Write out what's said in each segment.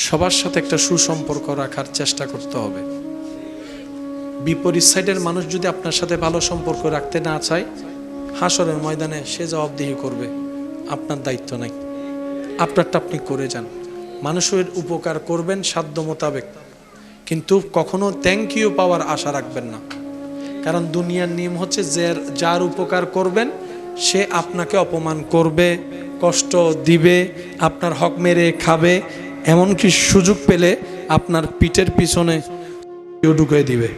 সবার সাথে একটা সুসম্পর্ক রাখার চেষ্টা করতে হবে। বিপরীত সাইডের মানুষ যদি আপনার সাথে ভালো সম্পর্ক রাখতে না চায়, হাসরের ময়দানে সে জবাবদিহি করবে, আপনার দায়িত্ব নাই, আপনারটা আপনি করে যান। মানুষের উপকার করবেন সাধ্য মোতাবেক, কিন্তু কখনো থ্যাংক ইউ পাওয়ার আশা রাখবেন না। কারণ দুনিয়ার নিয়ম হচ্ছে যার উপকার করবেন সে আপনাকে অপমান করবে, কষ্ট দিবে, আপনার হক মেরে খাবে, এমনকি সুযোগ পেলে আপনার পিঠের পিছনে ঢুকিয়ে দিবে।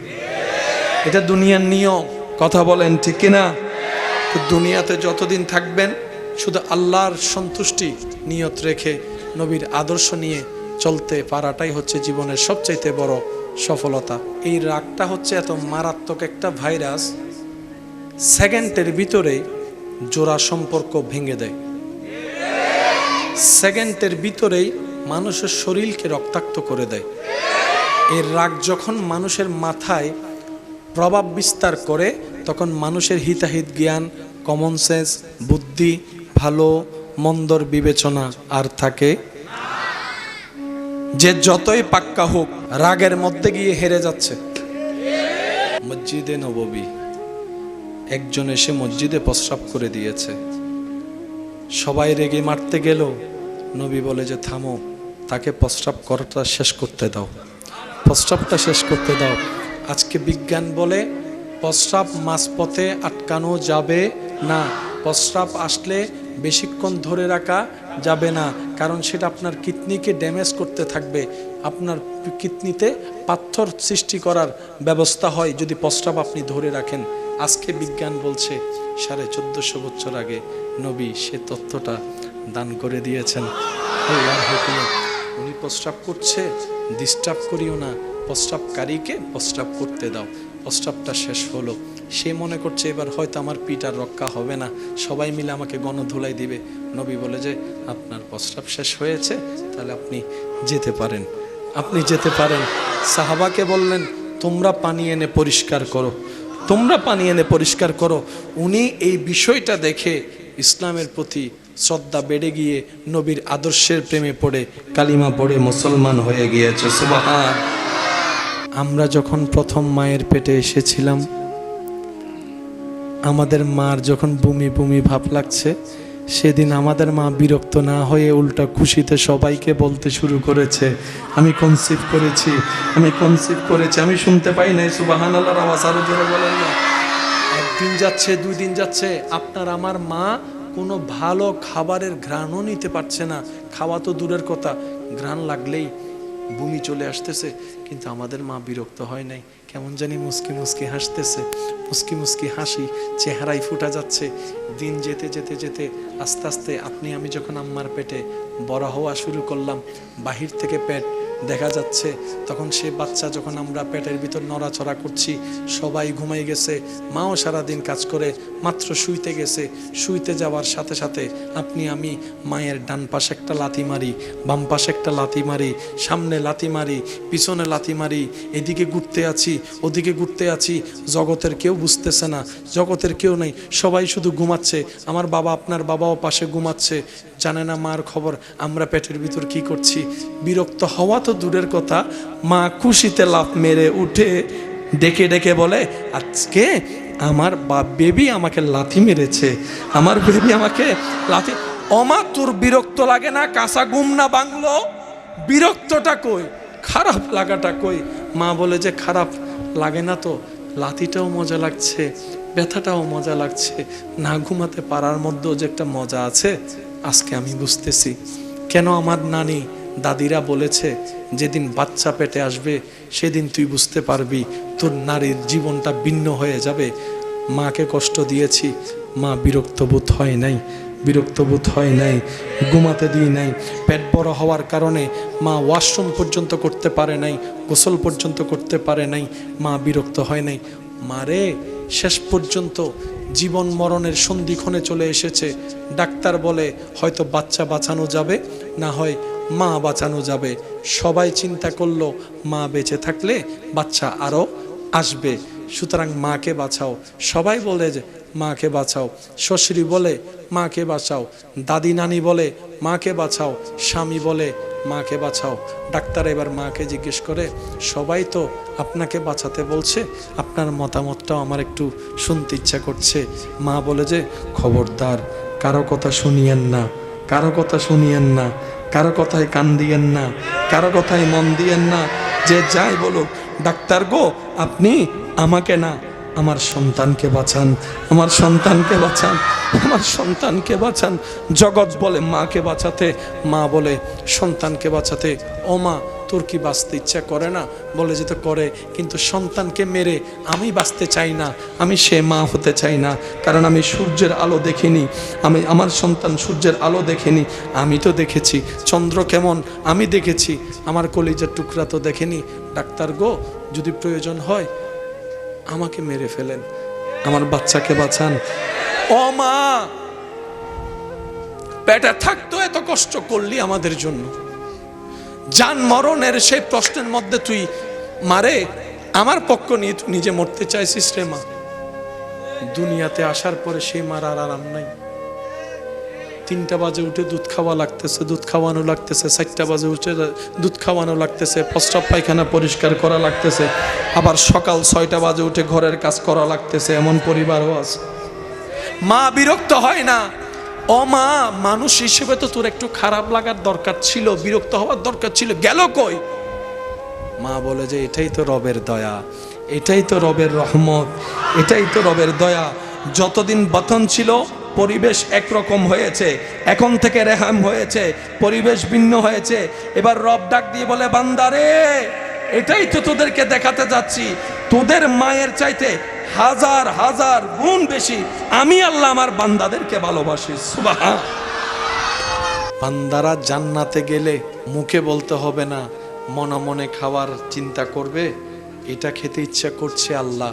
এটা দুনিয়ার নিয়ম, কথা বলেন ঠিক কিনা? তো দুনিয়াতে যতদিন থাকবেন শুধু আল্লাহর সন্তুষ্টি নিয়ত রেখে নবীর আদর্শ নিয়ে চলতে পারাটাই হচ্ছে জীবনের সবচাইতে বড় সফলতা। এই রাগটা হচ্ছে এত মারাত্মক একটা ভাইরাস, সেকেন্ডের ভিতরে জোড়া সম্পর্ক ভেঙে দেয়। সেকেন্ডের ভিতরেই মানুষের শরীরকে রক্তাক্ত করে দেয়। এই রাগ যখন মানুষের মাথায় প্রভাব বিস্তার করে তখন মানুষের হিতাহিত জ্ঞান, কমন সেন্স, বুদ্ধি, ভালো মন্দর বিবেচনা আর থাকে। যে যতই পাক্কা হোক রাগের মধ্যে গিয়ে হেরে যাচ্ছে। মসজিদে নববী একজন এসে মসজিদে প্রস্রাব করে দিয়েছে, সবাই রেগে মারতে গেল, নবী বলে যে থামো, তাকে প্রস্রাব করাটা শেষ করতে দাও, প্রস্রাবটা শেষ করতে দাও। আজকে বিজ্ঞান বলে প্রস্রাব মাঝপথে আটকানো যাবে না, প্রস্রাব আসলে বেশিক্ষণ ধরে রাখা যাবে না, কারণ সেটা আপনার কিডনিকে ড্যামেজ করতে থাকবে, আপনার কিডনিতে পাথর সৃষ্টি করার ব্যবস্থা হয় যদি প্রস্রাব আপনি ধরে রাখেন। আজকে বিজ্ঞান বলছে 1450 বছর আগে নবী সে তথ্যটা দান করে দিয়েছেন। আল্লাহর হুকুমে উনি প্রস্রাব করছে, ডিস্টার্ব করিও না, প্রস্রাবকারীকে প্রস্রাব করতে দাও। প্রস্রাবটা শেষ হলো, সে মনে করছে এবার হয়তো আমার পিঠ আর রক্ষা হবে না, সবাই মিলে আমাকে গণধুলাই দিবে। নবী বলে যে আপনার প্রস্রাব শেষ হয়েছে, তাহলে আপনি যেতে পারেন, আপনি যেতে পারেন। সাহাবাকে বললেন তোমরা পানি এনে পরিষ্কার করো, তোমরা পানি এনে পরিষ্কার করো। উনি এই বিষয়টা দেখে ইসলামের প্রতি শ্রদ্ধা বেড়ে গিয়ে নবীর আদর্শের প্রেমে পড়ে কালিমা পড়ে মুসলমান হয়ে গিয়েছে। সুবহান। আমরা যখন প্রথম মায়ের পেটে এসেছিলাম, আমাদের মার যখন বমি বমি ভাব লাগছে, সেদিন আমাদের মা বিরক্ত না হয়ে উল্টা খুশিতে সবাইকে বলতে শুরু করেছে আমি কনসিভ করেছি, আমি কনসিভ করেছি। আমি শুনতে পাই নাই সুবহানাল্লাহর আওয়াজ, আরো জোরে বলেন না। একদিন যাচ্ছে, 2 দিন যাচ্ছে, আপনার আমার মা কোনো ভালো খাবারের ঘ্রাণও নিতে পারছে না, খাওয়া তো দূরের কথা, ঘ্রাণ লাগলেই বমি চলে আসতেছে। কিন্তু আমাদের মা বিরক্ত হয় নাই, কেমন জানি মুস্কি মুস্কি হাসতেছে, মুস্কি মুস্কি হাসি চেহারায় ফুটা যাচ্ছে। দিন যেতে যেতে যেতে আস্তে আস্তে আপনি আমি যখন আম্মার পেটে বড় হওয়া শুরু করলাম, বাহির থেকে পেট দেখা যাচ্ছে, তখন সে বাচ্চা যখন আমরা পেটের ভিতর নড়াচড়া করছি, সবাই ঘুমাই গেছে, মাও সারাদিন কাজ করে মাত্র শুইতে গেছে। শুইতে যাওয়ার সাথে সাথে আপনি আমি মায়ের ডান পাশে একটা লাথি মারি, বাম পাশে একটা লাথি মারি, সামনে লাথি মারি, পিছনে লাথি মারি, এদিকে ঘুরতে আছি, ওদিকে ঘুরতে আছি। জগতের কেউ বুঝতেছে না, জগতের কেউ নেই, সবাই শুধু ঘুমাচ্ছে। আমার বাবা, আপনার বাবাও পাশে ঘুমাচ্ছে, জানে না মার খবর আমরা পেটের ভিতর কি করছি। বিরক্ত হওয়া তো দূরের কথা, মা খুশিতে লাফ মেরে উঠে ডেকে ডেকে বলে আজকে আমার বেবি আমাকে লাথি মেরেছে, আমার বেবি আমাকে লাথি। ওমা তোর বিরক্ত লাগে না? কাঁচা ঘুম না বাংলো? বিরক্তটা কই, খারাপ লাগাটা কই? মা বলে যে খারাপ লাগে না তো, লাথিটাও মজা লাগছে, ব্যথাটাও মজা লাগছে, না ঘুমাতে পারার মধ্যেও যে একটা মজা আছে। আজকে আমি বুঝতেছি কেন আমার নানি দাদিরা বলেছে যেদিন বাচ্চা পেটে আসবে সেদিন তুই বুঝতে পারবি তোর নারীর জীবনটা ভিন্ন হয়ে যাবে। মাকে কষ্ট দিয়েছি, মা বিরক্ত বোধ হয় নাই, বিরক্ত বোধ হয় নাই, ঘুমাতে দিই নাই। পেট বড় হওয়ার কারণে মা ওয়াশরুম পর্যন্ত করতে পারে নাই, গোসল পর্যন্ত করতে পারে নাই, মা বিরক্ত হয় নাই। মারে শেষ পর্যন্ত জীবন মরণের সন্ধিক্ষণে চলে এসেছে, ডাক্তার বলে হয়তো বাচ্চা বাঁচানো যাবে, না হয় মা বাঁচানো যাবে। সবাই চিন্তা করলো মা বেঁচে থাকলে বাচ্চা আরও আসবে, সুতরাং মাকে বাঁচাও। সবাই বলে যে মাকে বাঁচাও, শ্বশুরি বলে মাকে বাঁচাও, দাদি নানি বলে মাকে বাঁচাও, স্বামী বলে মাকে বাঁচাও। ডাক্তার এবার মাকে জিজ্ঞেস করে, সবাই তো আপনাকে বাঁচাতে বলছে, আপনার মতামতটাও আমার একটু শুনতে ইচ্ছা করছে। মা বলে যে, খবরদার কারো কথা শুনিয়েন না, কারো কথা শুনিয়েন না, কারো কথায় কান দিয়েন না, কারো কথায় মন দিয়েন না, যে যাই বলুক। ডাক্তার গো, আপনি আমাকে না, আমার সন্তানকে বাঁচান, আমার সন্তানকে বাঁচান, আমার সন্তানকে বাঁচান। জগৎ বলে মাকে বাঁচাতে, মা বলে সন্তানকে বাঁচাতে। ও মা, তোর কি বাঁচতে ইচ্ছা করে না? বলে যে তো করে, কিন্তু সন্তানকে মেরে আমি বাঁচতে চাই না, আমি সে মা হতে চাই না, কারণ আমি সূর্যের আলো দেখিনি, আমি আমার সন্তান সূর্যের আলো দেখেনি। আমি তো দেখেছি চন্দ্র কেমন, আমি দেখেছি, আমার কলিজার টুকরা তো দেখেনি। ডাক্তার গো, যদি প্রয়োজন হয় আমাকে মেরে ফেলেন, আমার বাচ্চাকে বাঁচান। ও মা, পেটে থাকতো এত কষ্ট করলি আমাদের জন্য, জান মরণের সেই প্রশ্নের মধ্যে তুই মারে আমার পক্ষ নিয়ে তুই নিজে মরতে চাইছিস রে মা। দুনিয়াতে আসার পরে সেই মার আর আরাম নাই। 3টা বাজে উঠে দুধ খাওয়া লাগতেছে, দুধ খাওয়ানো লাগতেছে, 4টা বাজে উঠে দুধ খাওয়ানো লাগতেছে, প্রস্রাব পায়খানা পরিষ্কার করা লাগতেছে, আবার সকাল 6টা বাজে উঠে ঘরের কাজ করা লাগতেছে। এমন পরিবারও আছে। মা বিরক্ত হয় না? ও মা, মানুষ হিসেবে তো তোর একটু খারাপ লাগার দরকার ছিল, বিরক্ত হওয়ার দরকার ছিল, গেল কই? মা বলে যে এটাই তো রবের দয়া, এটাই তো রবের রহমত, এটাই তো রবের দয়া। যতদিন বতন ছিল পরিবেশ একরকম হয়েছে, এখন থেকে রেহাম হয়েছে, পরিবেশ ভিন্ন হয়েছে। এবার রব ডাক দিয়ে বলে, বান্দারে, এটাই তো তোদেরকে দেখাতে যাচ্ছি, তোদের মায়ের চাইতে হাজার হাজার গুণ বেশি আমি আল্লাহ আমার বান্দাদেরকে ভালোবাসি। সুবহান। বান্দারা জান্নাতে গেলে মুখে বলতে হবে না, মনে মনে খাওয়ার চিন্তা করবে, এটা খেতে ইচ্ছা করছে। আল্লাহ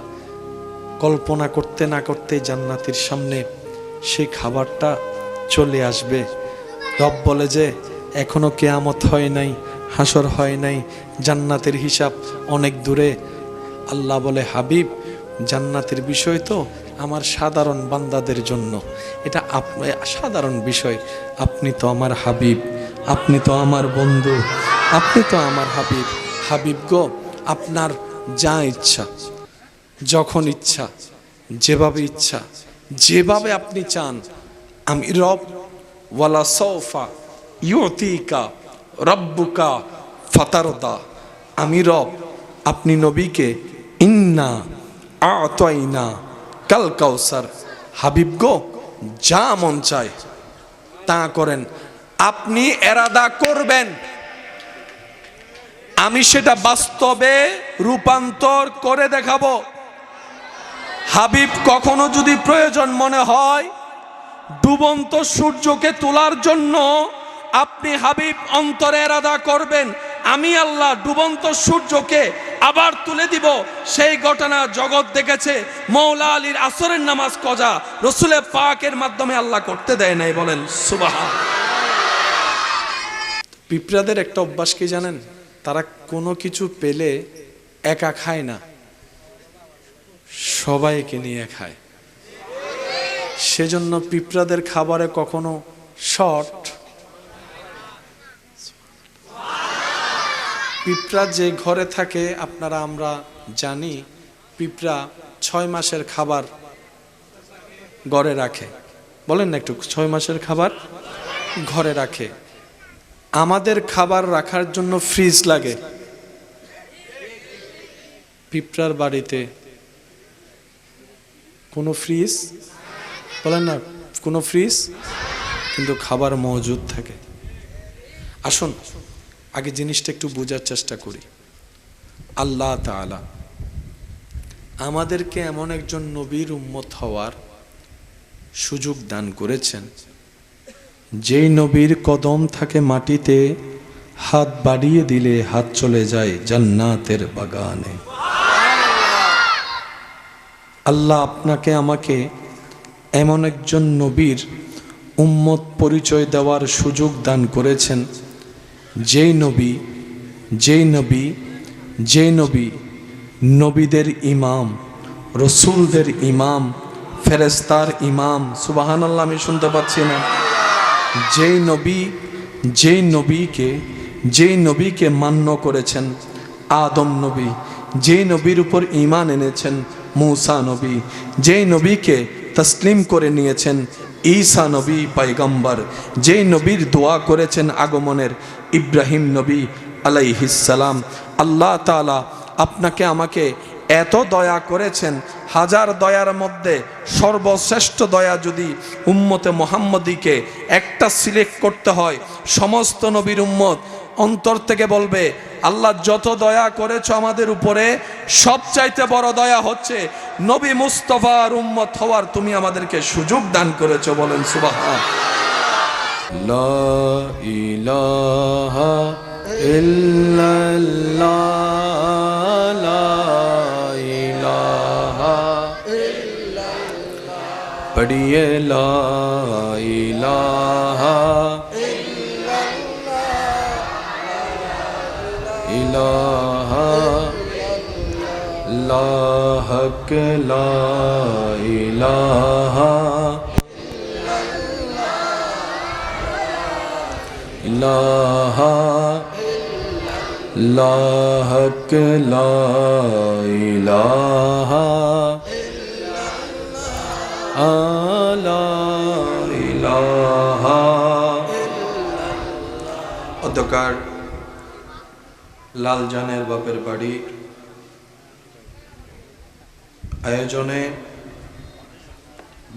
কল্পনা করতে না করতে জান্নাতের সামনে সেই খাবারটা চলে আসবে। রব বলে যে এখনো কিয়ামত হয় নাই, হাসর হয় নাই, জান্নাতের হিসাব অনেক দূরে। আল্লাহ বলে, হাবিব, জান্নাতের বিষয় তো আমার সাধারণ বান্দাদের জন্য, এটা সাধারণ বিষয়। আপনি তো আমার হাবিব, আপনি তো আমার বন্ধু, আপনি তো আমার হাবিব। হাবিব গো, আপনার যা ইচ্ছা, যখন ইচ্ছা, যেভাবে ইচ্ছা, যেভাবে আপনি চান, আমি রব, ওয়ালা সৌফা ইউতিকা রব্বুকা ফাতারদা। আমি রব, আপনি নবীকে ইন্না আতাইনা কাল কাউসার। হাবিব গো, যা মন চায় তা করেন, আপনি এরাদা করবেন, আমি সেটা বাস্তবে রূপান্তর করে দেখাবো। হাবিব, কখনো যদি প্রয়োজন মনে হয় ডুবন্ত সূর্যকে তোলার জন্য, আপনি হাবিব অন্তরে এরাদা করবেন, আমি আল্লাহ ডুবন্ত সূর্যকে আবার তুলে দিব। সেই ঘটনা জগৎ দেখেছে। মৌলা আলীর আসরের নামাজ কজা রসুলের পাকের মাধ্যমে আল্লাহ করতে দেয় নাই। বলেন সুবহান। পিঁপড়াদের একটা অভ্যাস কি জানেন? তারা কোনো কিছু পেলে একা খায় না, সবাইকে নিয়ে খায়। সেজন্য পিঁপড়াদের খাবারে কখনো শর্ট। পিঁপড়া যে ঘরে থাকে, আপনারা আমরা জানি, পিঁপড়া 6 মাসের খাবার ঘরে রাখে। বলেন না একটু, 6 মাসের খাবার ঘরে রাখে। আমাদের খাবার রাখার জন্য ফ্রিজ লাগে, পিঁপড়ার বাড়িতে কোনো ফ্রিজ, বলেন না কোনো ফ্রিজ, কিন্তু খাবার মজুদ থাকে। আসুন আগে জিনিসটা একটু বোঝার চেষ্টা করি। আল্লাহ তাআলা আমাদেরকে এমন একজন নবীর উম্মত হওয়ার সুযোগ দান করেছেন, যেই নবীর কদম থাকে মাটিতে, হাত বাড়িয়ে দিলে হাত চলে যায় জান্নাতের বাগানে। আল্লাহ আপনাকে আমাকে এমন একজন নবীর উম্মত পরিচয় দেওয়ার সুযোগ দান করেছেন, যেই নবী নবীদের ইমাম, রসুলদের ইমাম, ফেরেশতার ইমাম, সুবহানাল্লাহ, আমি শুনতে পাচ্ছি না। যেই নবীকে মান্য করেছেন আদম নবী, যেই নবীর উপর ঈমান এনেছেন মূসা নবী, যেই নবীকে তসলিম করে নিয়েছেন ঈসা নবী পয়গম্বর, যেই নবীর দোয়া করেছেন আগমনের ইব্রাহিম নবী আলাইহিস সালাম, আল্লাহ তাআলা আপনাকে আমাকে এত দয়া করেছেন। হাজার দয়ার মধ্যে সর্বশ্রেষ্ঠ দয়া যদি উম্মতে মুহাম্মদীকে একটা সিলেক্ট করতে হয়, সমস্ত নবীর উম্মত অন্তর থেকে বলবে, আল্লাহ যত দয়া করেছো আমাদের উপরে, সবচাইতে বড় দয়া হচ্ছে নবী মুস্তাফার উম্মত হওয়ার তুমি আমাদেরকে সুযোগ দান করেছো। বলেন সুবহান। লা ইলাহা ইল্লাল্লাহ, লা ইলাহা ইল্লাল্লাহ, পড়িয়ে লা ইলাহা ইলাহা লা হক লা ইলাহা ইলাহা লা হক লা ইলাহা লা ইলাহা। অধ্যকার লালজানের বাপের বাড়ি আয়োজনে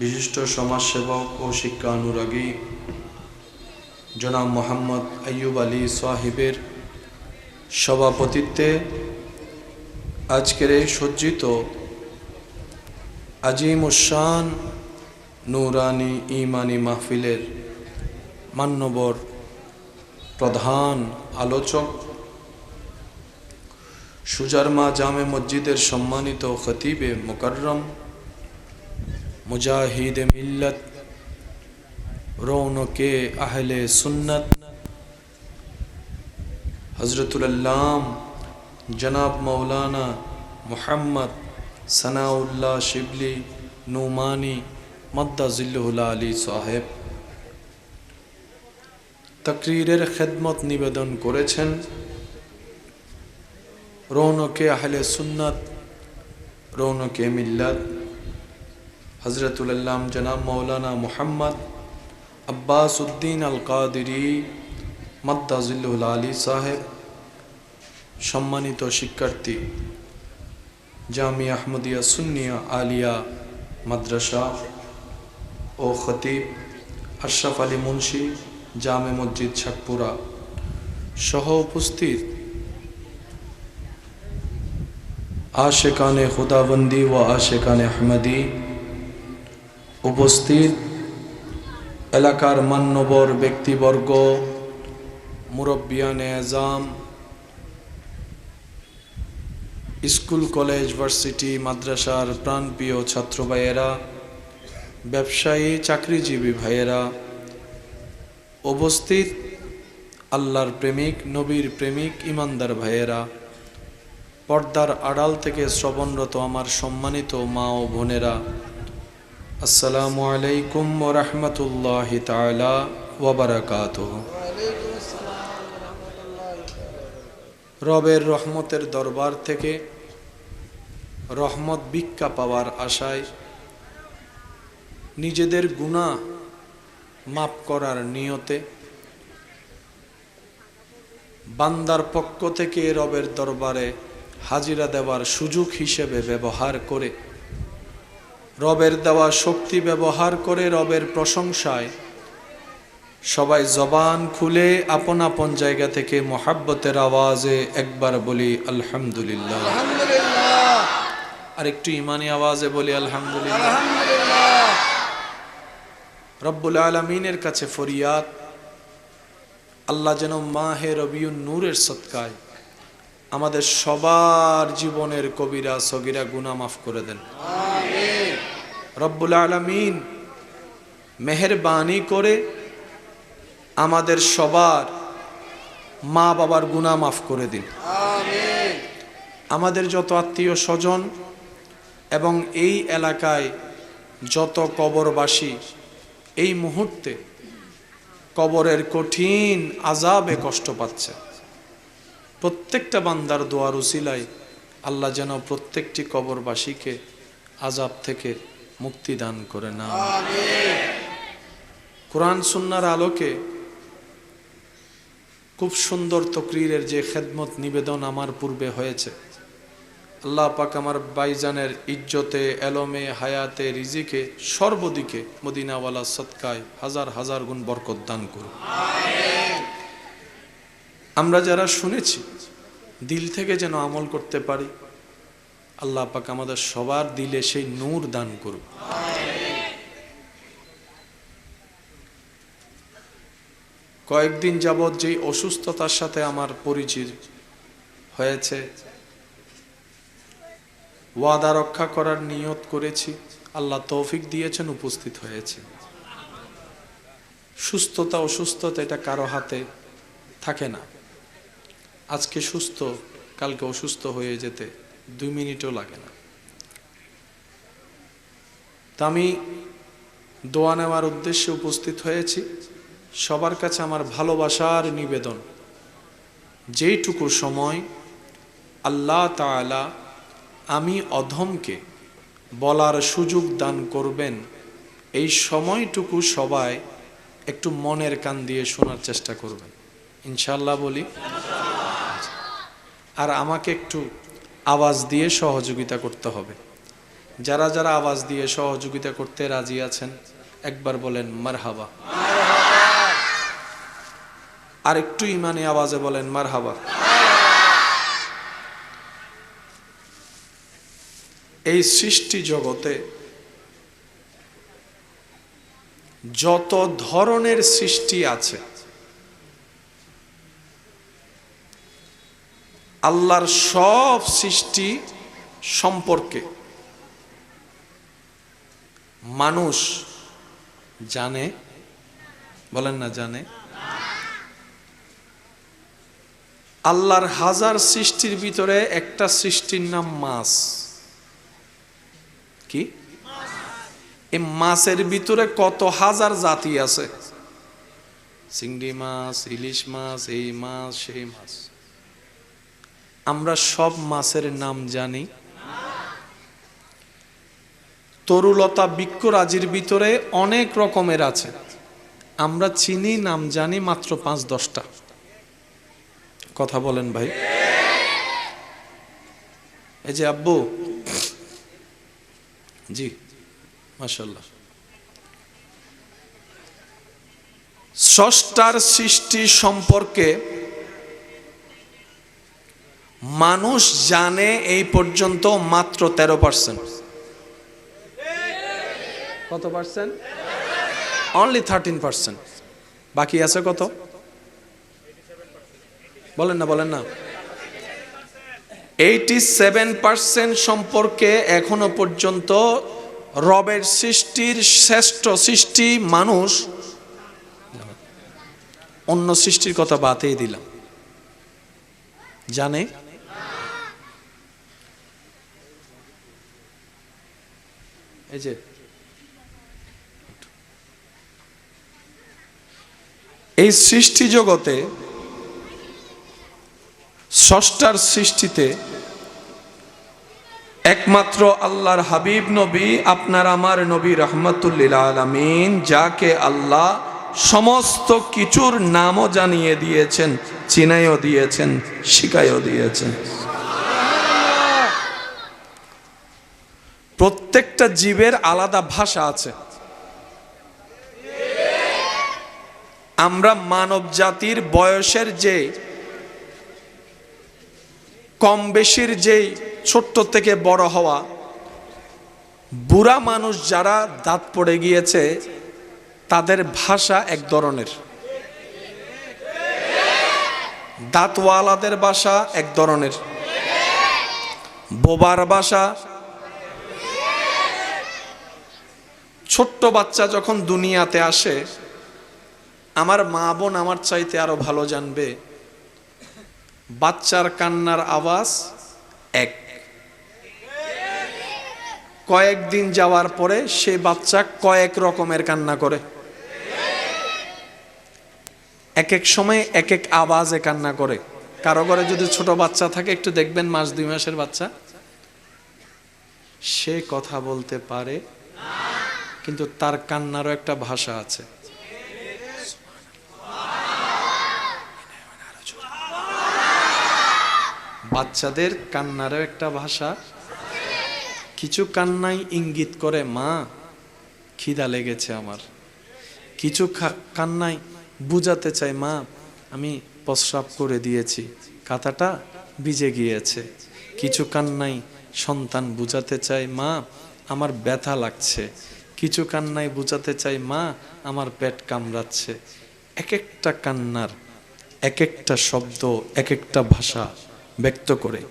বিশিষ্ট সমাজসেবক ও শিক্ষা অনুরাগী জনাব মোহাম্মদ আইয়ুব আলী সাহিবের সভাপতিত্বে আজকের এই সজ্জিত আজিম উশান নুরানি ইমানি মাহফিলের মান্যবর প্রধান আলোচক, সুজারমা জামে মসজিদের সম্মানিত খতিবে মুকররম, মুজাহিদে মিল্লত, রৌনকে আহলে সুন্নত, হজরতুল আল্লাম জনাব মৌলানা মুহাম্মদ সানাউল্লাহ শিবলি নুমানি মদ্দাজিল্লুহুল আলী সাহেব তাকরীরের খেদমত নিবেদন করেছেন। রৌনকে আহলে সুন্নত, রৌনকে মিল্লাত, হজরতুল আল্লাম জনাব মৌলানা মুহাম্মদ আব্বাস উদ্দিন আল কাদেরী মদ্দাজিল্লুহুল আলী সাহেব, সম্মানিত শিক্ষার্থী, জামিয়া আহমদিয়া সুন্নিয়া আলিয়া মাদ্রাসা ও খতিব আশরাফ আলী মুন্সি জামে মসজিদ শাকপুরা সহ উপস্থিত আশেকানে খুদাবন্দি ও আশেকানে আহমদি, উপস্থিত এলাকার মান্যবর ব্যক্তিবর্গ, মুরব্বিয়ানে আযাম, স্কুল কলেজ ভার্সিটি মাদ্রাসার প্রাণপ্রিয় ছাত্র ভাইয়েরা, ব্যবসায়ী চাকরিজীবী ভাইয়েরা, উপস্থিত আল্লাহর প্রেমিক নবীর প্রেমিক ইমানদার ভাইয়েরা, পর্দার আড়াল থেকে শ্রবণরত আমার সম্মানিত মা ও বোনেরা, আসসালামু আলাইকুম ওয়া রাহমাতুল্লাহি তাআলা ওয়া বারাকাতুহু। রবের রহমতের দরবার থেকে রহমত ভিক্ষা পাওয়ার আশায়, নিজেদের গুনাহ মাফ করার নিয়তে, বান্দার পক্ষ থেকে রবের দরবারে হাজিরা দেওয়ার সুযোগ হিসেবে ব্যবহার করে, রবের দেওয়া শক্তি ব্যবহার করে রবের প্রশংসায় সবাই জবান খুলে আপন আপন জায়গা থেকে মোহাব্বতের আওয়াজে একবার বলি আলহামদুলিল্লাহ। আর একটু ইমানি আওয়াজে বলি আলহামদুলিল্লাহ। রব্বুল আলামিনের কাছে ফরিয়াদ, আল্লাহ যেন মাহে রবিউন নূরের সদকায় আমাদের সবার জীবনের কবিরা সগীরা গুনাহ মাফ করে দেন। আমিন। রব্বুল আলামিন মেহেরবানি করে আমাদের সবার মা বাবার গুনাহ মাফ করে দিন। আমিন। আমাদের যত আত্মীয় স্বজন এবং এই এলাকায় যত কবরবাসী এই মুহূর্তে কবরের কঠিন আযাবে কষ্ট পাচ্ছে, প্রত্যেকটা বান্দার দোয়ার উসিলায় আল্লাহ যেন প্রত্যেকটি কবরবাসীকে আযাব থেকে মুক্তি দান করে না। কোরআন সুন্নাহর আলোকে খুব সুন্দর তাকরীরের যে খেদমত নিবেদন আমার পূর্বে হয়েছে, আল্লাহ পাক আমার ভাইজানের ইজ্জতে, এলমে, হায়াতে, রিজিকে, সর্বদিকে মদিনাওয়ালা সদকায় হাজার হাজার গুণ বরকত দান করুন। আমরা যারা শুনেছি দিল থেকে যেন আমল করতে পারি, আল্লাহ পাক আমাদের সবার দিলে সেই নূর দান করুন। কয়েকদিন যাবৎ যেই অসুস্থতার সাথে আমার পরিচিত হয়েছে, ওয়াদা রক্ষা করার নিয়ত করেছি, আল্লাহ তৌফিক দিয়েছেন, উপস্থিত হয়েছে। সুস্থতা অসুস্থতা এটা কারো হাতে থাকে না। আজকে সুস্থ, কালকে অসুস্থ হয়ে যেতে 2 মিনিটও লাগে না। তা আমি দোয়া নেওয়ার উদ্দেশ্যে উপস্থিত হয়েছি। সবার কাছে আমার ভালোবাসার নিবেদন, যেইটুকু সময় আল্লাহ তাআলা আমি অধমকে বলার সুযোগ দান করবেন, এই সময়টুকু সবাই একটু মনের কান দিয়ে শোনার চেষ্টা করবেন, ইনশাআল্লাহ বলি। আর আমাকে একটু আওয়াজ দিয়ে সহযোগিতা করতে হবে। যারা যারা আওয়াজ দিয়ে সহযোগিতা করতে রাজি আছেন একবার বলেন মারহাবা। আর একটু ইমানি আওয়াজে বলেন মারহাবা। এই সৃষ্টি জগতে যত ধরনের সৃষ্টি আছে, আল্লাহর সব সৃষ্টি সম্পর্কে মানুষ জানে, বলেন না জানে? আল্লাহর হাজার সৃষ্টির ভিতরে একটা সৃষ্টির নাম মাছ। কি? এই মাছের ভিতরে কত হাজার জাতি আছে, চিংড়ি মাছ, ইলিশ মাছ, এই মাছ সেই মাছ। আমরা সব মাছের নাম জানি? তরুলতা বৃক্ষরাজির ভিতরে অনেক রকমের আছে, আমরা চিনি, নাম জানি মাত্র 5-10টা। কথা বলেন ভাই। এই যে আব্বু, জি মাশাআল্লাহ, স্রষ্টার সৃষ্টি সম্পর্কে মানুষ জানে এই পর্যন্ত মাত্র 13%। কত পার্সেন্ট? অনলি 13%। বাকি আছে কত? বলেন না, বলেন না। 87% সম্পর্কে এখনো পর্যন্ত রবের সৃষ্টির শ্রেষ্ঠ সৃষ্টি মানুষ, অন্য সৃষ্টির কথা বাদই দিলাম, জানে। এই যে এই সৃষ্টি জগতে স্রষ্টার সৃষ্টিতে একমাত্র আল্লাহর হাবিব নবী, আপনার আমার নবী রাহমাতুল লিল আলামিন, যাকে আল্লাহ সমস্ত কিছুর নামও জানিয়ে দিয়েছেন, চিনাইও দিয়েছেন, শিখাইও দিয়েছেন। প্রত্যেকটা জীবের আলাদা ভাষা আছে। আমরা মানব জাতির বয়সের যে কম বেশির যেই ছোট্ট থেকে বড় হওয়া, বুড়া মানুষ যারা দাঁত পড়ে গিয়েছে তাদের ভাষা এক ধরনের, দাঁতওয়ালাদের ভাষা এক ধরনের, বোবার ভাষা। ছোট্ট বাচ্চা যখন দুনিয়াতে আসে, আমার মা বোন আমার চাইতে আরো ভালো জানবে, বাচ্চার কান্নার আওয়াজ এক, কয়েকদিন যাওয়ার পরে সেই বাচ্চা কয়েক রকমের কান্না করে, এক এক সময় এক এক আওয়াজে কান্না করে। কারো ঘরে যদি ছোট বাচ্চা থাকে, একটু দেখবেন 1-2 মাসের বাচ্চা, সে কথা বলতে পারে কিন্তু তার কান্নারও একটা ভাষা আছে। বাচ্চাদের কান্নারও একটা ভাষা। কিছু কান্নাই ইঙ্গিত করে মা খিদা লেগেছে আমার, কিছু কান্নাই বুঝাতে চাই মা আমি প্রস্রাব করে দিয়েছি, কাঁথাটা ভিজে গিয়েছে। কিছু কান্নাই সন্তান বুঝাতে চায় মা আমার ব্যথা লাগছে, কিছু কান্নাই বুঝাতে চাই মা আমার পেট কামড়াচ্ছে। এক একটা কান্নার এক একটা শব্দ, এক একটা ভাষা ব্যক্ত করে।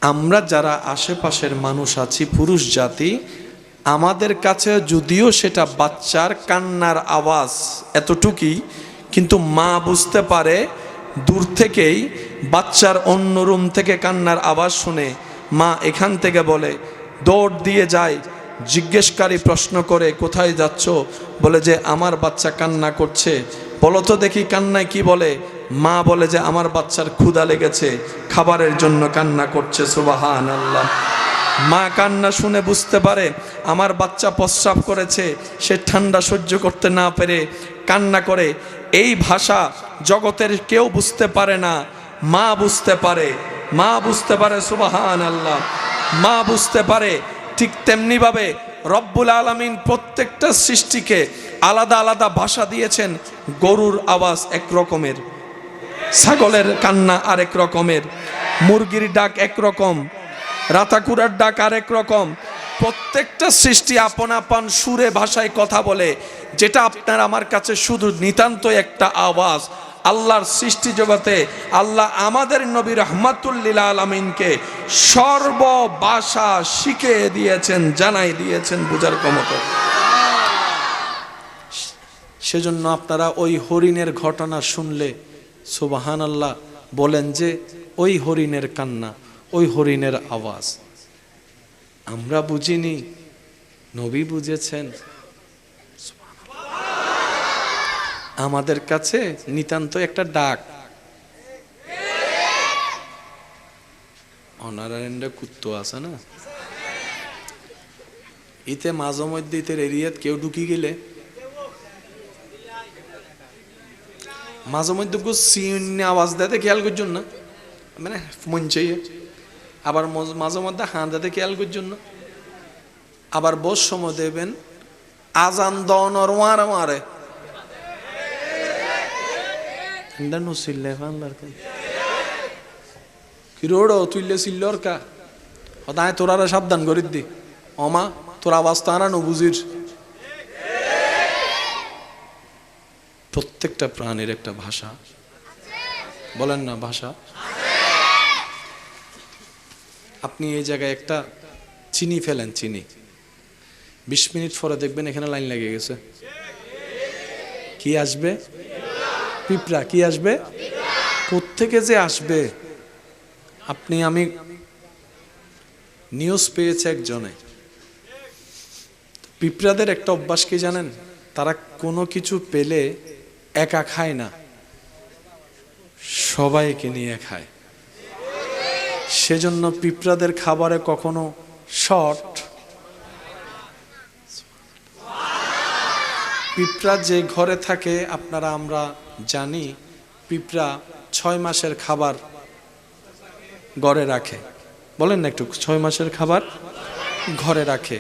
আমরা যারা আশেপাশের মানুষ আছি, পুরুষ জাতি, আমাদের কাছে যদিও সেটা বাচ্চার কান্নার আওয়াজ এতটুকুই, কিন্তু মা বুঝতে পারে দূর থেকেই বাচ্চার অন্য রুম থেকে কান্নার আওয়াজ শুনে মা এখান থেকে বলে, দৌড় দিয়ে যায়, জিজ্ঞেসকারী প্রশ্ন করে কোথায় যাচ্ছ, বলে যে আমার বাচ্চা কান্না করছে। বলো তো দেখি কান্নায় কি বলে? মা বলে যে আমার বাচ্চার ক্ষুধা লেগেছে, খাবারের জন্য কান্না করছে। সুবহানাল্লাহ। মা কান্না শুনে বুঝতে পারে আমার বাচ্চা প্রস্রাব করেছে, সে ঠান্ডা সহ্য করতে না পেরে কান্না করে। এই ভাষা জগতের কেউ বুঝতে পারে না, মা বুঝতে পারে। মা বুঝতে পারে। সুবহানাল্লাহ। মা বুঝতে পারে। ঠিক তেমনি ভাবে রব্বুল আলামিন প্রত্যেকটা সৃষ্টিকে আলাদা আলাদা ভাষা দিয়েছেন। গরুর আওয়াজ এক রকমের, ছাগলের কান্না আরেক রকমের, মুরগির ডাক একরকম, রাতাকুরার ডাক আরেক রকম। প্রত্যেকটা সৃষ্টি আপন আপন সুরে ভাষায় কথা বলে, যেটা আপনার আমার কাছে শুধু নিতান্ত একটা আওয়াজ। আল্লাহর সৃষ্টি জগতে আল্লাহ আমাদের নবী রাহমাতুল লিল আলামিনকে সর্ব ভাষা শিখিয়ে দিয়েছেন, জানাই দিয়েছেন বুঝার ক্ষমতা। সেজন্য আপনারা ওই হরিণের ঘটনা শুনলে সুবহানাল্লাহ বলেন যে ওই হরিণের কান্না, ওই হরিণের আওয়াজ। আমরা বুঝিনি, নবী বুঝেছেন। আমাদের কাছে নিতান্ত একটা ডাক। অনারায়ণটা কুত্তো আছে না, ইতে মাঝে মধ্যে ইতের এরিয়াত কেউ ঢুকি গেলে মাঝে মধ্যে আওয়াজ দেয় খেয়াল করছেন না, মানে মঞ্চে। আবার মাঝে মধ্যে হাঁ দেয় খেয়াল করছেন না। আবার বস সময় দেবেন আজান দনর মারে মারে কি রোড তুইলে সিল্লর কা হদায় তোরা সাবধান করি দি অমা তোর আওয়াজ তো আনা বুঝির। প্রত্যেকটা প্রাণীর একটা ভাষা, বলেন না ভাষা। আপনি এই জায়গায় একটা চিনি ফেলেন, চিনি 20 মিনিট পরে দেখবেন এখানে লাইন লেগে গেছে। কি আসবে? পিঁপড়া। কি আসবে? কোত্থেকে যে আসবে। আমি নিউজ পেয়েছে একজনে, পিঁপড়াদের একটা অভ্যাস কি জানেন? তারা কোনো কিছু পেলে একা খায় না, সবাইকে নিয়ে খায়। সেজন্য পিঁপড়াদের খাবারে কখনো শর্ট। পিঁপড়া যে ঘরে থাকে আমরা জানি, পিঁপড়া 6 মাসের খাবার ঘরে রাখে। বলেন না একটু, 6 মাসের খাবার ঘরে রাখে।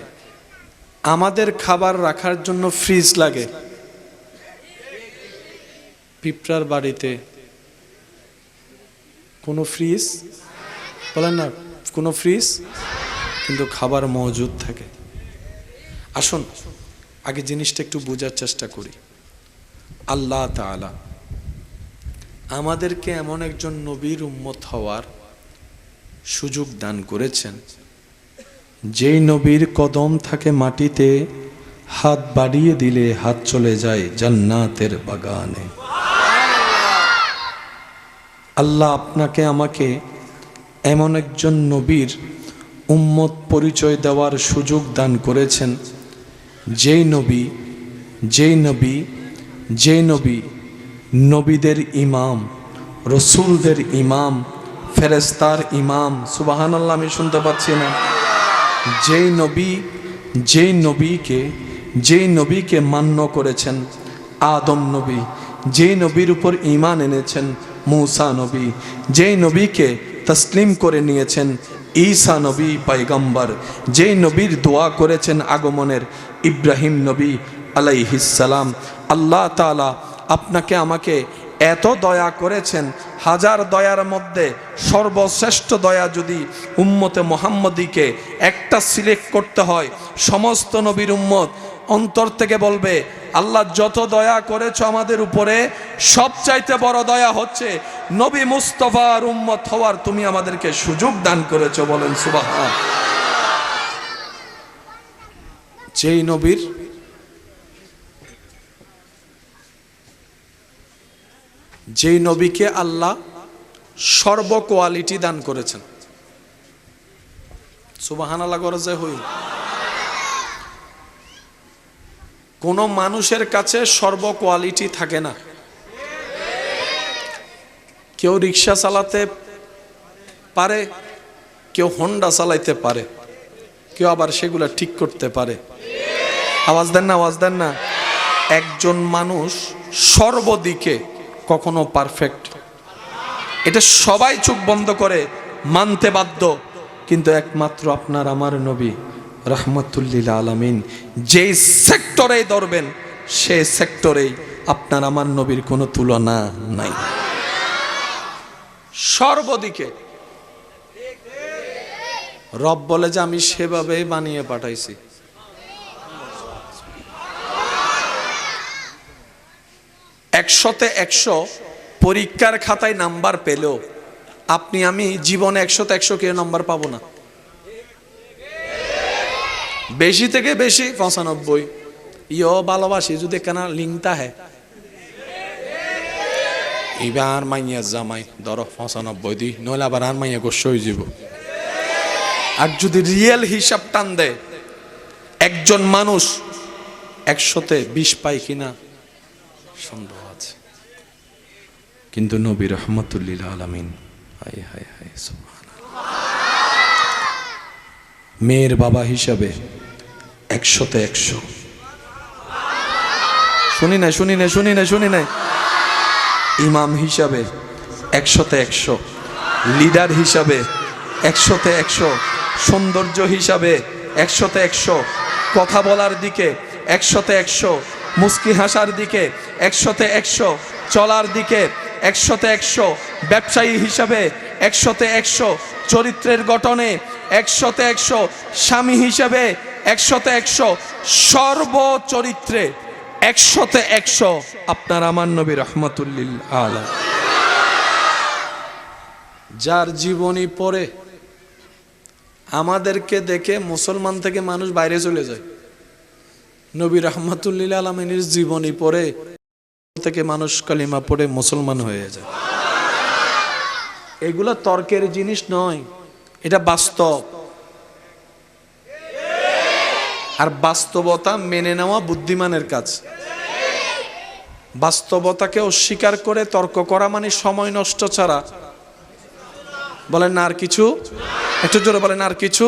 আমাদের খাবার রাখার জন্য ফ্রিজ লাগে, পিঁপড়ার বাড়িতে কোনো ফ্রিজ, বলেন না কোনো ফ্রিজ, কিন্তু খাবার মজুদ থাকে। আসুন আগে জিনিসটা একটু বোঝার চেষ্টা করি। আল্লাহ তাআলা আমাদেরকে এমন একজন নবীর উম্মত হওয়ার সুযোগ দান করেছেন, যেই নবীর কদম থাকে মাটিতে, হাত বাড়িয়ে দিলে হাত চলে যায় জান্নাতের বাগানে। আল্লাহ আপনাকে আমাকে এমন একজন নবীর উম্মত পরিচয় দেওয়ার সুযোগ দান করেছেন। যেই নবী যেই নবী যেই নবী নবীদের ইমাম, রসুলদের ইমাম, ফেরেস্তার ইমাম, সুবহানাল্লাহ, আমি শুনতে পাচ্ছি না। যেই নবীকে মান্য করেছেন আদম নবী, যেই নবীর উপর ঈমান এনেছেন মূসা নবী, যেই নবীকে তসলিম করে নিয়েছেন ঈসা নবী পয়গম্বর, যেই নবীর দোয়া করেছেন আগমনের ইব্রাহিম নবী আলাইহিস সালাম। আল্লাহ তাআলা আপনাকে আমাকে এত দয়া করেছেন, হাজার দয়ার মধ্যে সর্বশ্রেষ্ঠ দয়া যদি উম্মতে মুহাম্মদীকে একটা সিলেক্ট করতে হয়, সমস্ত নবীর উম্মত অন্তর থেকে বলবে, আল্লাহ যত দয়া করেছো আমাদের উপরে, সবচাইতে বড় দয়া হচ্ছে নবী মুস্তাফার উম্মত হওয়ার তুমি আমাদেরকে সুযোগ দান করেছো। বলেন সুবহান। যেই নবীকে আল্লাহ সর্ব কোয়ালিটি দান করেছেন, সুবহানাল্লাহ করে যে হই। কোন মানুষের কাছে সর্ব কোয়ালিটি থাকে না। কেউ রিক্সা চালাতে পারে, কেউ হোন্ডা চালাইতে পারে, কেউ আবার সেগুলা ঠিক করতে পারে। আওয়াজ দেন না, আওয়াজ দেন না। একজন মানুষ সর্বদিকে কখনো পারফেক্ট, এটা সবাই চোখ বন্ধ করে মানতে বাধ্য, কিন্তু একমাত্র আপনার আমার নবী রহমতুল্লিল আলামিন যেই সেক্টরেই ধরবেন সেই সেক্টরেই আপনার আমার নবীর কোনো তুলনা নাই। সর্বদিকে রব বলে যে আমি সেভাবেই বানিয়ে পাঠাইছি। একশোতে 100 পরীক্ষার খাতায় নাম্বার পেলেও আপনি আমি জীবনে 100তে 100 কেউ নাম্বার পাবো না। বেশি থেকে বেশি 95। ইয়ো ভালোবাসি যদি কেনা লিঙ্কটা হ্যাঁ এইবার মাইয়া জামাই ধরো 95 দিই, নইলে আবার আর মাইয়া গোস্ব হয়ে যাব। আর যদি রিয়েল হিসাব টান দেয় একজন মানুষ 100তে 20 পায় কিনা সন্দেহ আছে। কিন্তু নবী রহমতুল্লিল আলামিন, হায় হায় হায় সুবহানাল্লাহ, মেয়ের বাবা হিসাবে 100তে 100। শুনি নাই। ইমাম হিসাবে 100তে 100, লিডার হিসাবে 100তে 100, সৌন্দর্য হিসাবে 100তে 100, কথা বলার দিকে 100তে 100, মুস্কি হাসার দিকে 100তে 100, চলার দিকে 100তে 100, ব্যবসায়ী হিসাবে 100তে 100, চরিত্রের গঠনে 100তে 100, স্বামী হিসাবে 100তে 100, সর্বচরিত্রে 100তে 100 আপনার আমার নবী রহমতুল্লিল আলামিন। যার জীবনী পড়ে আমাদেরকে দেখে মুসলমান থেকে মানুষ বাইরে চলে যায়, নবী রহমতুল্লিল আলামিনের জীবনী পড়ে থেকে মানুষ কালিমা পড়ে মুসলমান হয়ে যায়। এগুলো তর্কের জিনিস নয়, এটা বাস্তব। আর বাস্তবতা মেনে নেওয়া বুদ্ধিমানের কাজ। বাস্তবতাকে অস্বীকার করে তর্ক করা মানে সময় নষ্ট ছাড়া। বলেন না আর কিছু? একটু জোরে বলেন আর কিছু?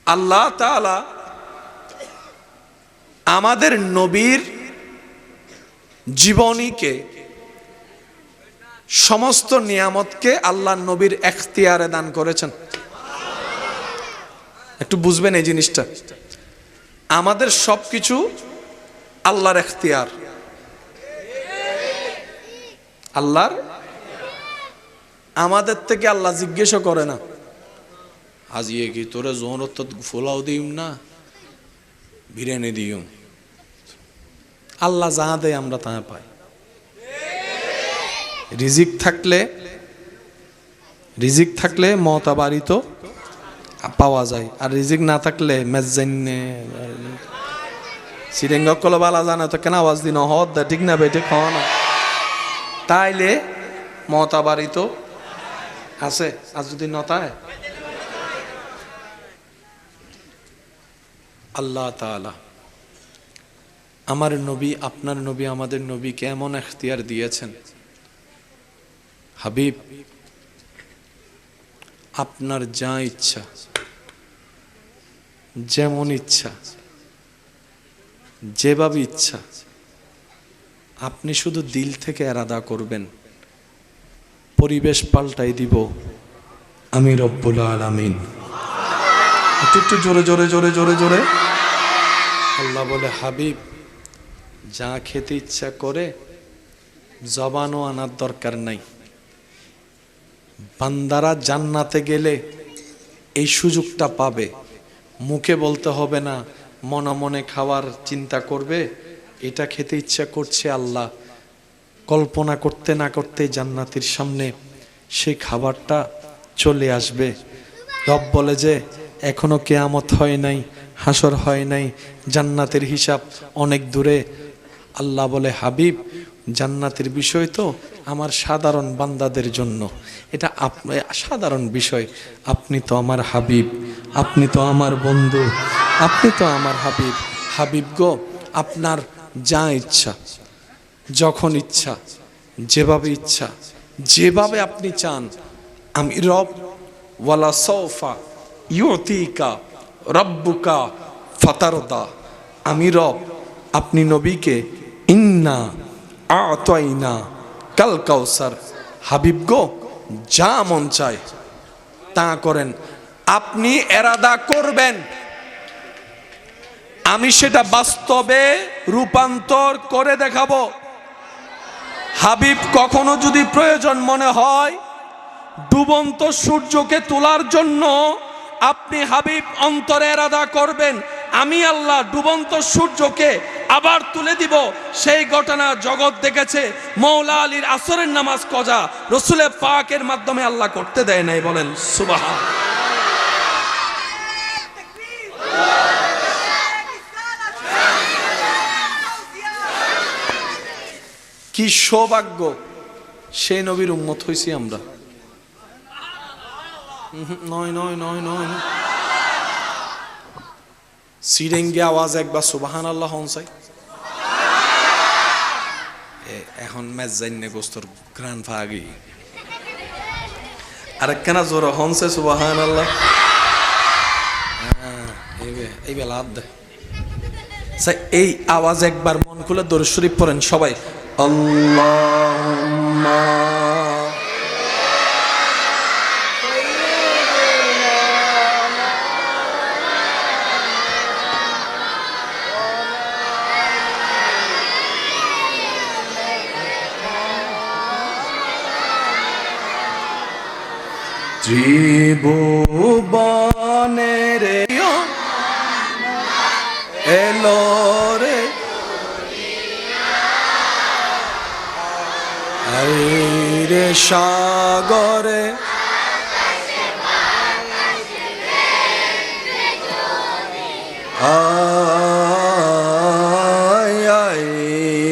আল্লাহ তাআলা আমাদের নবীর জীবনীকে, সমস্ত নিয়ামতকে আল্লাহ নবীর এখতিয়ারে দান করেছেন। একটু বুঝবেন এই জিনিসটা। আমাদের সবকিছু আল্লাহর এখতিয়ার, আল্লাহর। আমাদের থেকে আল্লাহ জিজ্ঞেসও করে না আজ ইয়ে কি তোরে জোহরত ফোলাও দিম না বিরিয়ানি দিও। আল্লাহ যা দেয় আমরা তা পাই। রিজিক থাকলে মতা বাড়িত পাওয়া যায়, আর রিজিক না থাকলে মেজাইনে সিরেঙ্গ কলো বালা জানা তো কেন আওয়াজ দিন হদ দা ঠিক না বেটে খাওয়া না, তাইলে মতা বাড়িত আছে? আজ যদি নতায় আল্লাহ তাআলা আমার নবী, আপনার নবী, আমাদের নবীকে এমন এখতিয়ার দিয়েছেন, হাবিব আপনার যা ইচ্ছা, যেমন ইচ্ছা, যেভাবে ইচ্ছা, আপনি শুধু দিল থেকে এরাদা করবেন, পরিবেশ পাল্টাই দিব আমি রব্বুল আলামিন। একটু জোরে জোরে জোরে জোরে জোরে। আল্লাহ বলে, হাবিব যা খেতে ইচ্ছা করে জবানও আনার দরকার নাই। বান্দারা জান্নাতে গেলে এই সুযোগটা পাবে, মুখে বলতে হবে না, মনে মনে খাওয়ার চিন্তা করবে, এটা খেতে ইচ্ছা করছে, আল্লাহ কল্পনা করতে না করতে জান্নাতের সামনে সেই খাবারটা চলে আসবে। রব বলে যে এখনো কিয়ামত হয় নাই, হাসর হয় নাই, জান্নাতের হিসাব অনেক দূরে। আল্লাহ বলে, হাবিব জান্নাতের বিষয় তো আমার সাধারণ বান্দাদের জন্য, এটা সাধারণ বিষয়। আপনি তো আমার হাবিব, আপনি তো আমার বন্ধু, আপনি তো আমার হাবিব। হাবিব গো, আপনার যা ইচ্ছা, যখন ইচ্ছা, যেভাবে ইচ্ছা, যেভাবে আপনি চান, আমি রব ওয়ালা সৌফা ইউতিকা রব্বুকা ফাতারদা। আমি রব, আপনি নবীকে ইন্না আতাইনা কাল কাউসার। হাবিব গো, যা মন চায় তা করেন, আপনি এরাদা করবেন, আমি সেটা বাস্তবে রূপান্তর করে দেখাবো। হাবিব কখনো যদি প্রয়োজন মনে হয় ডুবন্ত সূর্যকে তোলার জন্য, আপনি হাবিব অন্তরে এরাদা করবেন, আমি আল্লাহ ডুবন্ত সূর্যকে আবার তুলে দিব। সেই ঘটনা জগৎ দেখেছে। মৌলা আলীর আসরের নামাজ কজা রসুলের পাকের মাধ্যমে আল্লাহ করতে দেয় নাই। বলেন সুবহান। কি সৌভাগ্য, সেই নবীর উম্মত হইছি আমরা। নয় নয় নয় নয়, সিরেঙ্গে আওয়াজ একবার সুবহান আল্লাহ হনসাই। এখন ম্যাচ জাইনে গোস্তর গ্রান ফাগি আর কেনা জোর হনসে সুবহান আল্লাহ। এই বেলা আদ এই আওয়াজ একবার মন খুলে দরুদ শরীফ পড়েন সবাই। আল্লাহুম্মা ত্রিভুবনের এলো রে রে সাগরে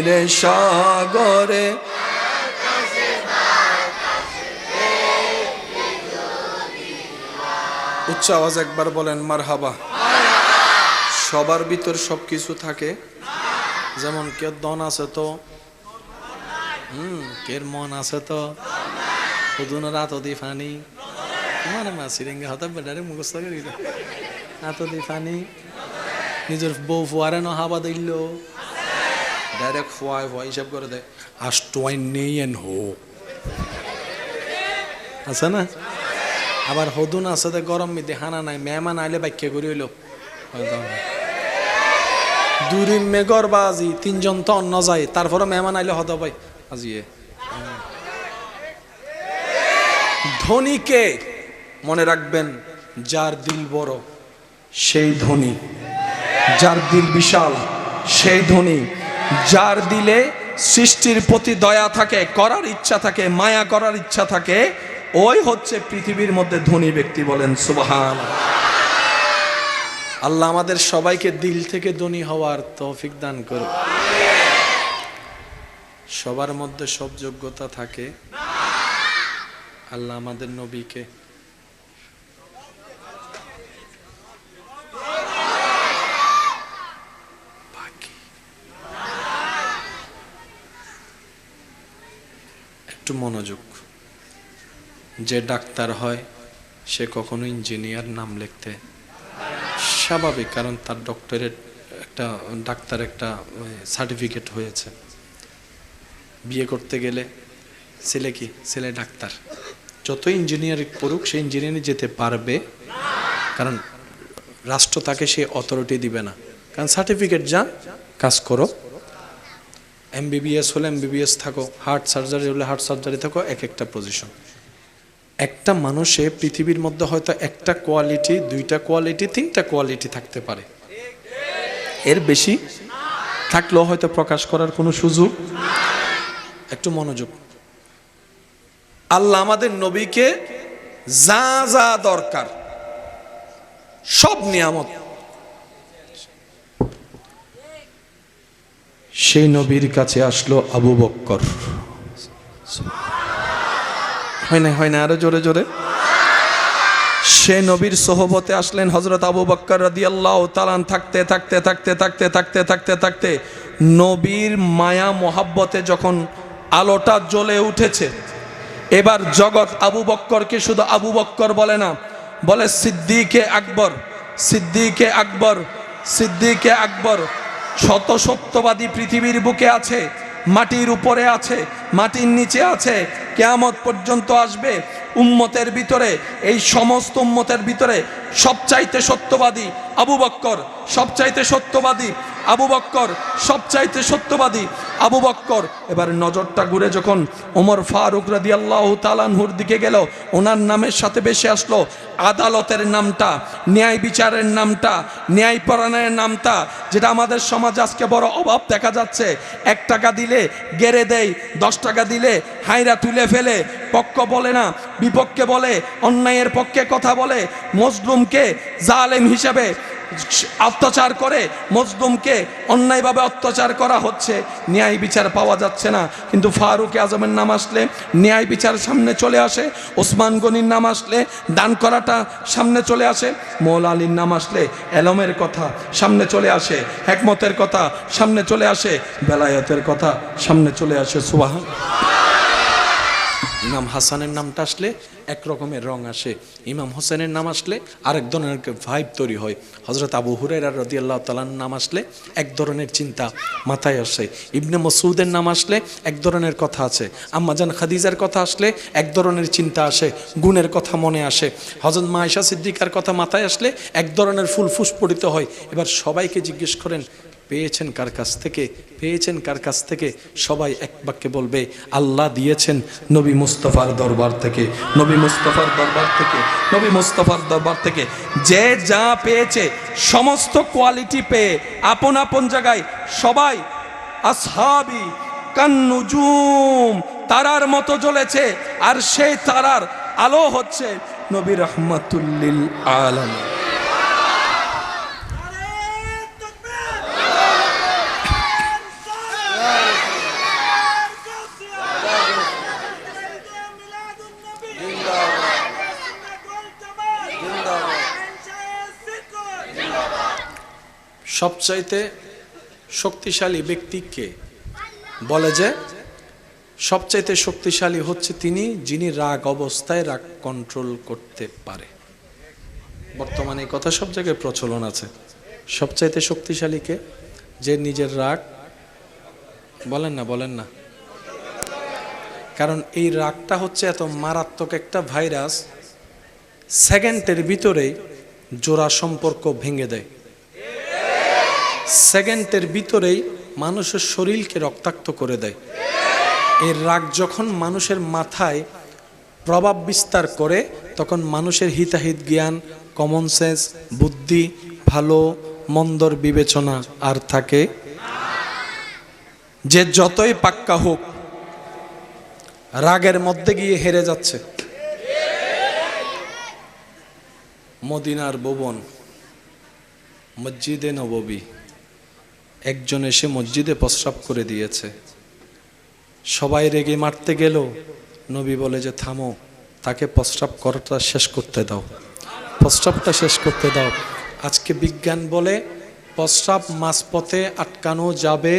রে সাগরে। উচ্চ আওয়াজ একবার বলেন মারহাবা। সবার ভিতর সবকিছু থাকে, যেমন কে দন আছে তো, কের মন আছে তো, হুদুন রাত দি ফানি মানে মাসিরেঙ্গে হতে বেটারে মুখস্থ করি রাত দি ফানি। নিজের বউ ফুয়ারে ন হাবা দিল, ডাইরেক্ট ফুয়ায় ফুয়া হিসাব করে দেয়। আষ্টওয়াই নেই এন হো আছে না। আবার হদুন আছে দে গরম মিদে হানা নাই, মেহমান আইলে ব্যাখ্যা করি হইল দুরি মেঘর বাজি তিনজন তো অন্য যায়, তারপরে মেহমান আইলে হত ভাই আজিয়ে। ধনীকে মনে রাখবেন, যার দিল বড় সেই ধনী, যার দিল বিশাল সেই ধনী, যার দিলে সৃষ্টির প্রতি দয়া থাকে, করার ইচ্ছা থাকে, মায়া করার ইচ্ছা থাকে, ওই হচ্ছে পৃথিবীর মধ্যে ধনী ব্যক্তি। বলেন সুবহান। আল্লাহ আমাদের সবাইকে দিল থেকে ধনী হওয়ার তৌফিক দান করুন। সবার মধ্যে সব যোগ্যতা থাকে, আল্লাহ আমাদের নবীকে একটু মনোযোগ। যে ডাক্তার হয় সে কখনো ইঞ্জিনিয়ার নাম লিখতে স্বাভাবিক, কারণ তার ডক্টরেট একটা ডাক্তার একটা সার্টিফিকেট হয়েছে। বিয়ে করতে গেলে ছেলে কি, ছেলে ডাক্তার, যত ইঞ্জিনিয়ারিং পড়ুক সে ইঞ্জিনিয়ারিং যেতে পারবে, কারণ রাষ্ট্র তাকে সে অথরিটি দিবে না, কারণ সার্টিফিকেট যা কাজ করো। এমবিবিএস হলে এমবিবিএস থাকো, হার্ট সার্জারি হলে হার্ট সার্জারি থাকো, এক একটা পজিশন। একটা মানুষে পৃথিবীর মধ্যে হয়তো একটা কোয়ালিটি, দুইটা কোয়ালিটি, তিনটা কোয়ালিটি থাকতে পারে, এর বেশি থাকলেও হয়তো প্রকাশ করার কোনো সুযোগ। একটু মনোযোগ। আল্লাহ আমাদের নবীকে যা যা দরকার সব নিয়ামত সেই নবীর কাছে আসলো আবু বক্কর। হয় না আরো জোরে জোরে। সে নবীর সোহবতে আসলেন হযরত আবু বক্কর রাদিয়াল্লাহু তাআলা। থাকতে থাকতে থাকতে থাকতে থাকতে থাকতে থাকতে নবীর মায়া মোহাব্বতে যখন আলোটা জ্বলে উঠেছে, এবার জগৎ আবু বক্করকে শুধু আবু বক্কর বলে না, বলে সিদ্দিকে আকবর, সিদ্দিকে আকবর, সিদ্দিকে আকবর। শত সত্যবাদী পৃথিবীর বুকে আছে, মাটির উপরে আছে, মাটির নিচে আছে, কিয়ামত পর্যন্ত আসবে। উম্মতের ভিতরে, এই সমস্ত উম্মতের ভিতরে সবচাইতে সত্যবাদী আবু বক্কর, সবচাইতে সত্যবাদী আবু বক্কর, সবচাইতে সত্যবাদী আবু বক্কর। এবার নজরটা ঘুরে যখন ওমর ফারুক রাদিয়াল্লাহু তাআলা আনহুর দিকে গেল, ওনার নামের সাথে বেশি আসলো আদালতের নামটা, ন্যায় বিচারের নামটা, ন্যায়পরায়ণের নামটা, যেটা আমাদের সমাজে আজকে বড় অভাব দেখা যাচ্ছে। 1 টাকা দিলে গেড়ে দেয়, 10 টাকা দিলে হাইরা তুলে ফেলে, পক্ষ বলে না, বিপক্ষে বলে, অন্যায়ের পক্ষে কথা বলে, মজলুমকে জালেম হিসেবে অত্যাচার করে, মজলুমকে অন্যায়ভাবে অত্যাচার করা হচ্ছে, ন্যায় বিচার পাওয়া যাচ্ছে না। কিন্তু ফারুক আজমের নাম আসলে ন্যায় বিচার সামনে চলে আসে, ওসমান গনির নাম আসলে দান করাটা সামনে চলে আসে, মৌলা আলীর নাম আসলে এলমের কথা সামনে চলে আসে, হিকমতের কথা সামনে চলে আসে, বেলায়েতের কথা সামনে চলে আসে। সুবহান। ইমাম হাসানের নামটা আসলে এক রকমের রং আসে, ইমাম হোসেনের নাম আসলে আরেক ধরনের ভাইব তৈরি হয়, হযরত আবু হুরায়রা রাদিয়াল্লাহু তাআলার নাম আসলে এক ধরনের চিন্তা মাথায় আসে, ইবনে মাসউদের নাম আসলে এক ধরনের কথা আছে, আম্মাজান খাদিজার কথা আসলে এক ধরনের চিন্তা আসে, গুণের কথা মনে আসে, হযরত মা আয়েশা সিদ্দিকার কথা মাথায় আসলে এক ধরনের ফুল ফুসফুটিত হয়। এবার সবাইকে জিজ্ঞেস করেন পেয়েছেন কার কাছ থেকে, পেয়েছেন কার কাছ থেকে, সবাই এক বাক্যে বলবে আল্লাহ দিয়েছেন নবী মুস্তাফার দরবার থেকে, নবী মুস্তাফার দরবার থেকে, নবী মুস্তাফার দরবার থেকে। যে যা পেয়েছে সমস্ত কোয়ালিটি পেয়ে আপন আপন জায়গায় সবাই আসহাবি কান্নুজুম তারার মতো জ্বলেছে, আর সেই তারার আলো হচ্ছে নবী রাহমাতুল লিল আলামিন। সবচাইতে শক্তিশালী ব্যক্তিকে বলে যে সবচাইতে শক্তিশালী হচ্ছে তিনি যিনি রাগ অবস্থায় রাগ কন্ট্রোল করতে পারে। বর্তমানে এই কথা সব জায়গায় প্রচলন আছে। সবচাইতে শক্তিশালীকে যে নিজের রাগ, বলেন না, কারণ এই রাগটা হচ্ছে এত মারাত্মক একটা ভাইরাস, সেকেন্ডের ভিতরেই জোড়া সম্পর্ক ভেঙে দেয়, সেকেন্ডের ভিতরেই মানুষের শরীরকে রক্তাক্ত করে দেয়। এই রাগ যখন মানুষের মাথায় প্রভাব বিস্তার করে তখন মানুষের হিতাহিত জ্ঞান, কমন সেন্স, বুদ্ধি, ভালো মন্দর বিবেচনা আর থাকে, যে যতই পাক্কা হোক রাগের মধ্যে গিয়ে হেরে যাচ্ছে। মদিনার ভুবন মসজিদে নববী, একজন এসে মসজিদে প্রস্রাব করে দিয়েছে, সবাই রেগে মারতে গেল, নবী বলে যে থামো, তাকে প্রস্রাব করাটা শেষ করতে দাও, প্রস্রাবটা শেষ করতে দাও। আজকে বিজ্ঞান বলে প্রস্রাব মাঝপথে আটকানো যাবে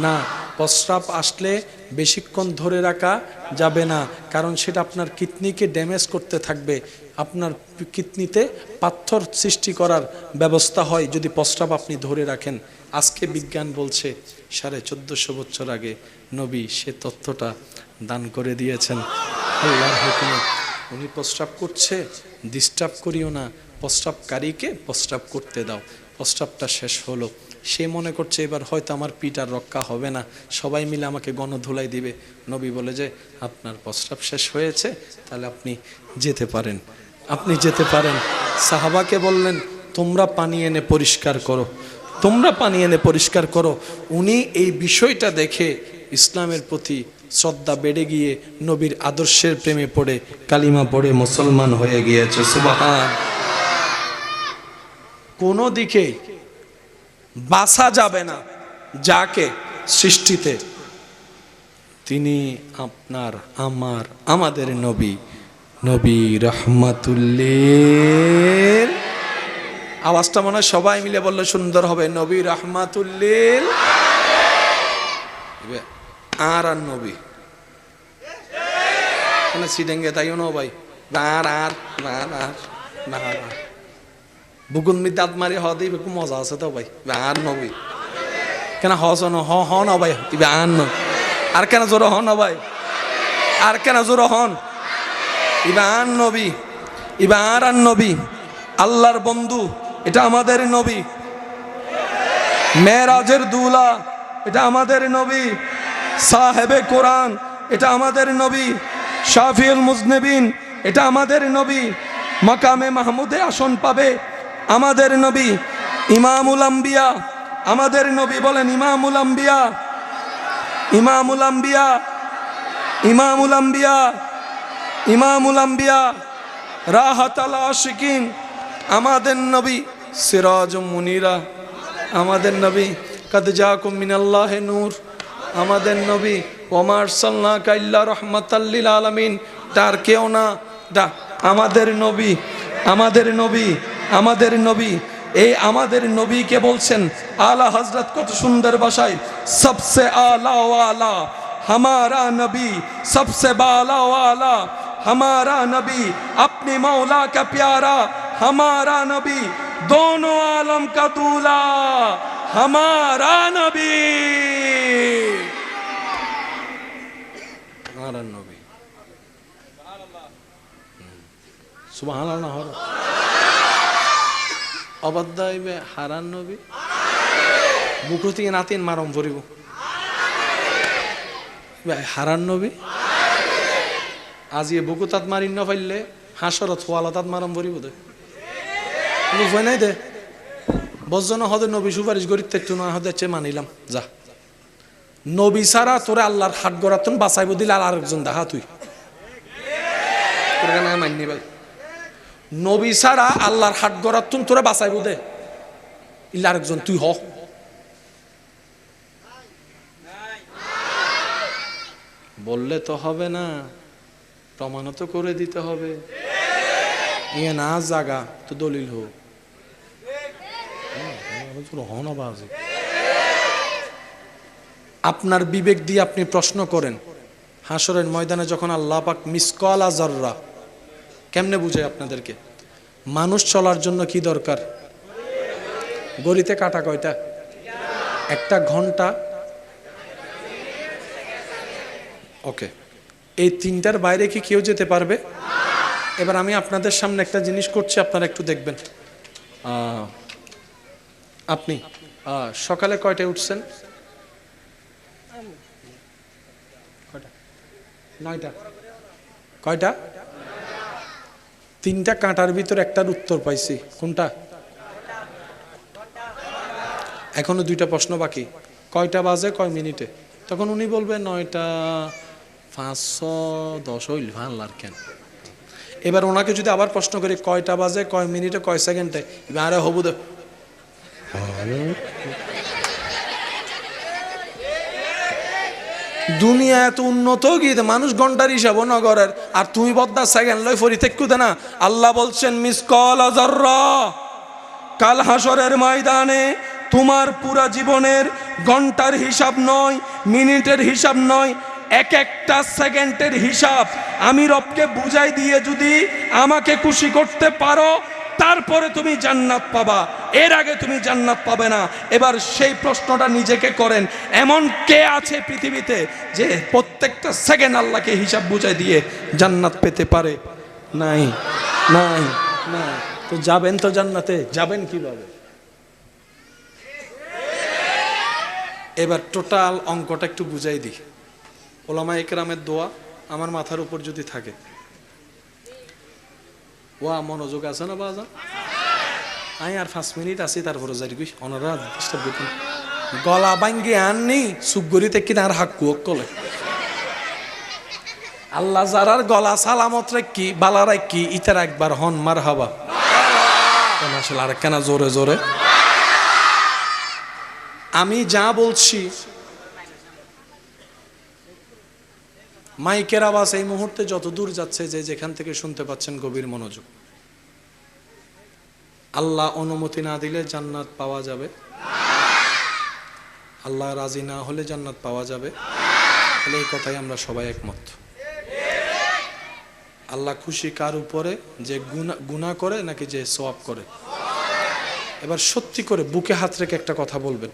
না, প্রস্রাব আসলে বেশিক্ষণ ধরে রাখা যাবে না, কারণ সেটা আপনার কিডনিকে ড্যামেজ করতে থাকবে, আপনার কিডনিতে পাথর সৃষ্টি করার ব্যবস্থা হয় যদি প্রস্রাব আপনি ধরে রাখেন। আজকে বিজ্ঞান বলছে 1450 বছর আগে নবী সে তথ্যটা দান করে দিয়েছেন আল্লাহর হুকুমে। উনি প্রস্রাব করছে, ডিস্টার্ব করিও না, প্রস্রাবকারীকে প্রস্রাব করতে দাও। প্রস্রাবটা শেষ হলো, সে মনে করছে এবার হয়তো আমার পিঠ আর রক্ষা হবে না, সবাই মিলে আমাকে গণধুলাই দিবে। নবী বলে যে আপনার প্রস্রাব শেষ হয়েছে, তাহলে আপনি যেতে পারেন, আপনি যেতে পারেন। সাহাবাকে বললেন তোমরা পানি এনে পরিষ্কার করো, তোমরা পানি এনে পরিষ্কার করো। উনি এই বিষয়টা দেখে ইসলামের প্রতি শ্রদ্ধা বেড়ে গিয়ে নবীর আদর্শের প্রেমে পড়ে কালিমা পড়ে মুসলমান হয়ে গিয়েছে। সুবহান। কোনো দিকে বাসা যাবে না যাকে সৃষ্টিতে, তিনি আপনার আমার আমাদের নবী, নবী রহমাতুল্লিল। আওয়াজটা মনে হয় সবাই মিলে বললে সুন্দর হবে, নবী রহমাতুল্লিল। আর আর নবী মানে সিডেঙ্গে তাইও ন ভাই, আর আর আর আর বুকুন মি দাঁত মারি হ দিই খুব মজা আছে তো ভাই, আর নবী কেন হস ন হ ন ভাই, ইবে আর ন আর কেন জোর হন ভাই, আর কেন জোর হন, ইবে আর নবী, ইবে আর নবী, আল্লাহর বন্ধু, এটা আমাদের নবী। মেরাজের দুলা, এটা আমাদের নবী। সাহেবে কোরআন, এটা আমাদের নবী। শাফিউল মুজনিবিন, এটা আমাদের নবী। মাকামে মাহমুদে আসন পাবে আমাদের নবী। ইমামুল আম্বিয়া, আমাদের নবী। বলেন ইমামুল আম্বিয়া, ইমামুল আম্বিয়া, ইমামুল আম্বিয়া, ইমামুল আম্বিয়া, রাহাতাল আশিকিন, আমাদের নবী। সিরাজুম মুনিরা, আমাদের নবী। কাদ জাকুম মিনাল্লাহি নূর, আমাদের নবী। ওমা আরসালনাকা ইল্লা রাহমাতাল লিল আলামিন, তার কেউ না, দা আমাদের নবী, আমাদের নবী, আমাদের নবী। এই আমাদের নবীকে বলছেন আলা হযরত, কত সুন্দর ভাষায়, সবসে আলা ওয়ালা हमारा नबी, सबसे बाला वाला हमारा नबी, अपने मौला का प्यारा हमारा नबी, दोनों आलम का दूल्हा हमारा नबी, हमारा नबी। सुभान अल्लाह। অবাধ্যায় হারান নবী বুকুতি নাতিন মারম ভরিব হারান নবী। আজি বুকু তাত মারি না পাইলে হাসরত ফোয়ালা তাত মারম ভরিব দে উপায় নাই দে বজন হদে নবী সুপারিশ করি তেটু না হদে চে মানিলাম যা। নবী সারা তোরে আল্লাহর হাট গড়াতন বাঁচাইব দিলে আর আরেকজন দেখা তুই তোরে না মাননি ভাই। নবী সারা আল্লাহর হাট গড়াতন তোরে বাঁচাইব দে ইল্লা আরেকজন তুই হ। বললে তো হবে না, প্রমাণ তো করে দিতে হবে। ইয়ে না জাগা তো দলিল হোক। আপনার বিবেক দিয়ে আপনি প্রশ্ন করেন, হাসরের ময়দানে যখন আল্লাহ পাক মিসকালা যাররা, কেমনে বুঝে আপনাদেরকে? মানুষ চলার জন্য কি দরকার? গড়িতে কাটা কয়টা? একটা ঘন্টা। ওকে, এই তিনটার বাইরে কি কেউ যেতে পারবে? এবার আমি আপনাদের সামনে একটা জিনিস করছি, আপনারা একটু দেখবেন। আপনি সকালে কয়টায় উঠছেন? 9টা। কয়টা? 3টা কাঁটার ভিতর একটার উত্তর পাইছি, কোনটা? এখনো 2টা প্রশ্ন বাকি। কয়টা বাজে কয় মিনিটে? তখন উনি বলবেন 9টা 5:10 হইল ভাল আর কেন। এবার ওনাকে যদি আবার প্রশ্ন করি কয়টা বাজে কয় মিনিটে কয় সেকেন্ডে, আরে হবু দে 2 দুনিয়া এত উন্নত গিয়ে মানুষ ঘন্টার হিসাব নগরের, আর তুমি বদ্দা সেকেন্ড লই ফরি তেকুতে না। আল্লাহ বলছেন মিসকাল যাররা, কাল হাসরের ময়দানে তোমার পুরা জীবনের ঘন্টার হিসাব নয়, মিনিটের হিসাব নয়, এক একটা সেকেন্ডের হিসাব আমি রবকে বুঝাই দিয়ে যদি আমাকে খুশি করতে পারো তারপরে তুমি জান্নাত পাবা, এর আগে তুমি জান্নাত পাবে না। এবার সেই প্রশ্নটা নিজেকে করেন, এমন কে আছে পৃথিবীতে যে প্রত্যেকটা সেকেন্ড আল্লাহকে হিসাব বুঝাই দিয়ে জান্নাত পেতে পারে? নাই, নাই, নাই। তো যাবেন তো জান্নাতে, যাবেন কিভাবে? এবার টোটাল অঙ্কটা একটু বুঝাই দিই। ওলামা একরামের দোয়া আমার মাথার উপর যদি থাকে, ওয়া মনোযোগ আছে না বাজা? আই আর 5 মিনিট আছি, তারপরে যাই গই অনারা ডিস্টার্ব করতেন। গলা ভাঙ্গি আননি সুগরিতে কিনা আর হাক্কু কলে আল্লাহ যারার গলা সালামত রাখি বালা রাখি ইতার একবার হন মার হাবা কেন আসলে আর কেন জোরে জোরে আমি যা বলছি মাইকের আওয়াজ এই মুহূর্তে যত দূর যাচ্ছে যে যেখান থেকে শুনতে পাচ্ছেন গভীর মনোযোগ। আল্লাহ অনুমতি না দিলে জান্নাত পাওয়া যাবে, আল্লাহ রাজি না হলে জান্নাত পাওয়া যাবে, তাহলে এই কথাই আমরা সবাই একমত। আল্লাহ খুশি কার উপরে, যে গুনাহ করে নাকি যে সওয়াব করে? এবার সত্যি করে বুকে হাত রেখে একটা কথা বলবেন,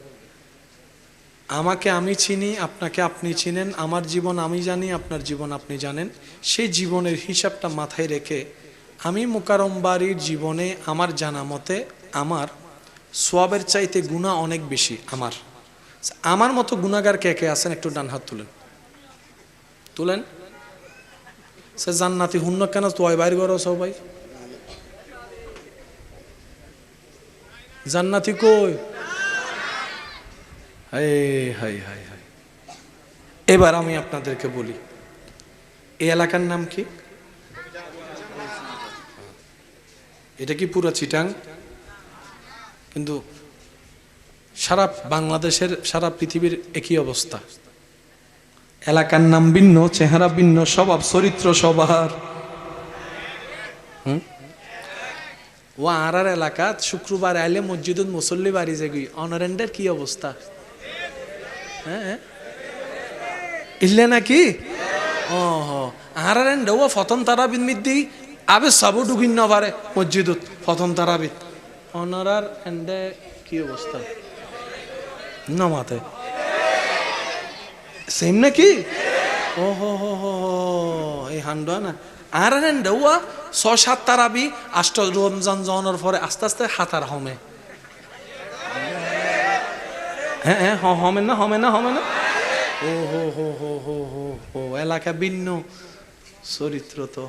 আমাকে আমি চিনি, আপনাকে আপনি চিনেন, আমার জীবন আমি জানি, আপনার জীবন আপনি জানেন। সেই জীবনের হিসাবটা মাথায় রেখে আমি মুকাররম বাড়ির জীবনে আমার জানা মতে আমার সওয়াবের চাইতে গুনাহ অনেক বেশি। আমার মতো গুনাহগার কে কে আছেন একটু ডান হাত তুলেন, তুলেন। সে জান্নাতি হুন্ন কেন তুই বাইর করো সবাই? জান্নাতি কই? High high high high. এবার আমি আপনাদেরকে বলি, এই এলাকার নাম কি? এটা কি পুরো চিটাং? কিন্তু সারা বাংলাদেশের সারা পৃথিবীর একই অবস্থা। এলাকার নাম ভিন্ন, চেহারা ভিন্ন, স্বভাব চরিত্র সবার। ও আর এলাকা শুক্রবার আইলে মসজিদ মুসল্লি বাড়ি যাবি, অনারেন্ডের কি অবস্থা? হ্যাঁ ইল্লে নাকি? ও আর ও ফতন তারাবিদ মিদ্দি আবে সবও ঢুকিন না পারে মসজিদত ফতন তারাবিদ। অনারার এন্ডে কি অবস্থা? নমাতে সেম নাকি? ও হো হো হো এই হান্ডা না আর এন্ডা 6-7 তারাবি 8 রমজান জনের পরে আস্তে আস্তে হাতার হমে। হ্যাঁ হ্যাঁ হমে না হমে না হমে না। ও হো হো হো হো হো হো এলাকা ভিন্ন, চরিত্র তো।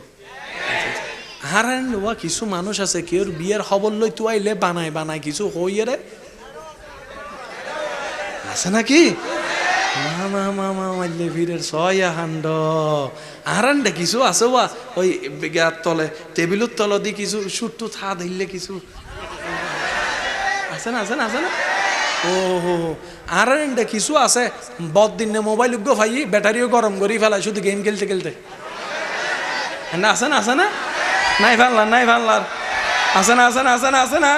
আর কিছু মানুষ আছে কেউ বিয়ের খবর লই তু আইলে বানায় বানায় কিছু হইয়ে রে আছে নাকি? মামা মামা মাইলে ভিড়ের ছয়া হান্ড আর কিছু আছে ওই গার তলে টেবিলের তলে দি কিছু সুট্টু থা ধরলে কিছু আছে না আছে না আছে না। ও হো আর কিছু আছে বদ দিন মোবাইল উগ্গ ভাই ব্যাটারিও গরম করি ফেলায় শুধু গেম খেলতে খেলতে। আছে না আছে না? নাই ফেললার নাই ফেললার আছে না আছে না আছে না আছে না।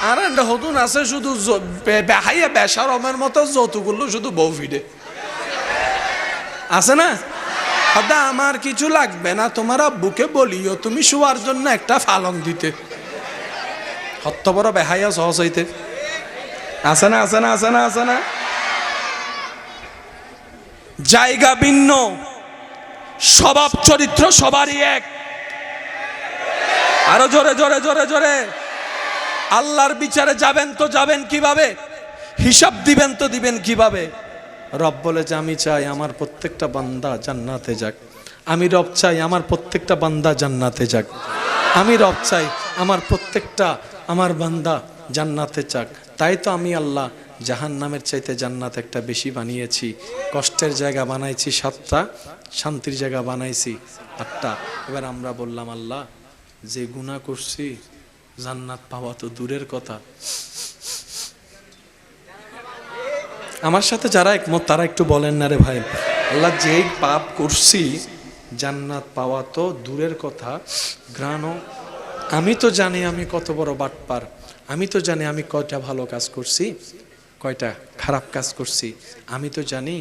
আর হতুন আছে শুধু বেহাইয়া বেসারমের মতো যতগুলো শুধু বউ ফিডে আছে না। দাদা আমার কিছু লাগবে না, তোমার আব্বুকে বলিও তুমি শোয়ার জন্য একটা ফালং দিতে। হত্য বড় বেহাইয়া সহজ হইতে আছে না আছে না আছে না আছে না। জায়গা ভিন্ন, স্বভাব চরিত্র সবারই এক। আরো জোরে জোরে জোরে জোরে। আল্লাহর বিচারে যাবেন তো যাবেন কিভাবে? হিসাব দিবেন তো দিবেন কিভাবে? রব বলে যে আমি চাই আমার প্রত্যেকটা বান্দা জান্নাতে যাক। আমি রব চাই আমার প্রত্যেকটা বান্দা জান্নাতে যাক। আমি রব চাই আমার প্রত্যেকটা আমার বান্দা জান্নাতে যাক। তাই তো আমি আল্লাহ জাহান্নামের চাইতে জান্নাত একটা বেশি বানিয়েছি। কষ্টের জায়গা বানাইছি 7টা, শান্তির জায়গা বানাইছি 8টা। এবার আমরা বললাম আল্লাহ যে গুনাহ করছি জান্নাত পাওয়া তো দূরের কথা। আমার সাথে যারা একমত তারা একটু বলেন না রে ভাই। আল্লাহ যেই পাপ করছি জান্নাত পাওয়া তো দূরের কথা, ঘ্রাণও। আমি তো জানি আমি কত বড় বাটপার, আমি তো জানি আমি কয়টা ভালো কাজ করছি, কয়টা খারাপ কাজ করছি। আমি তো জানি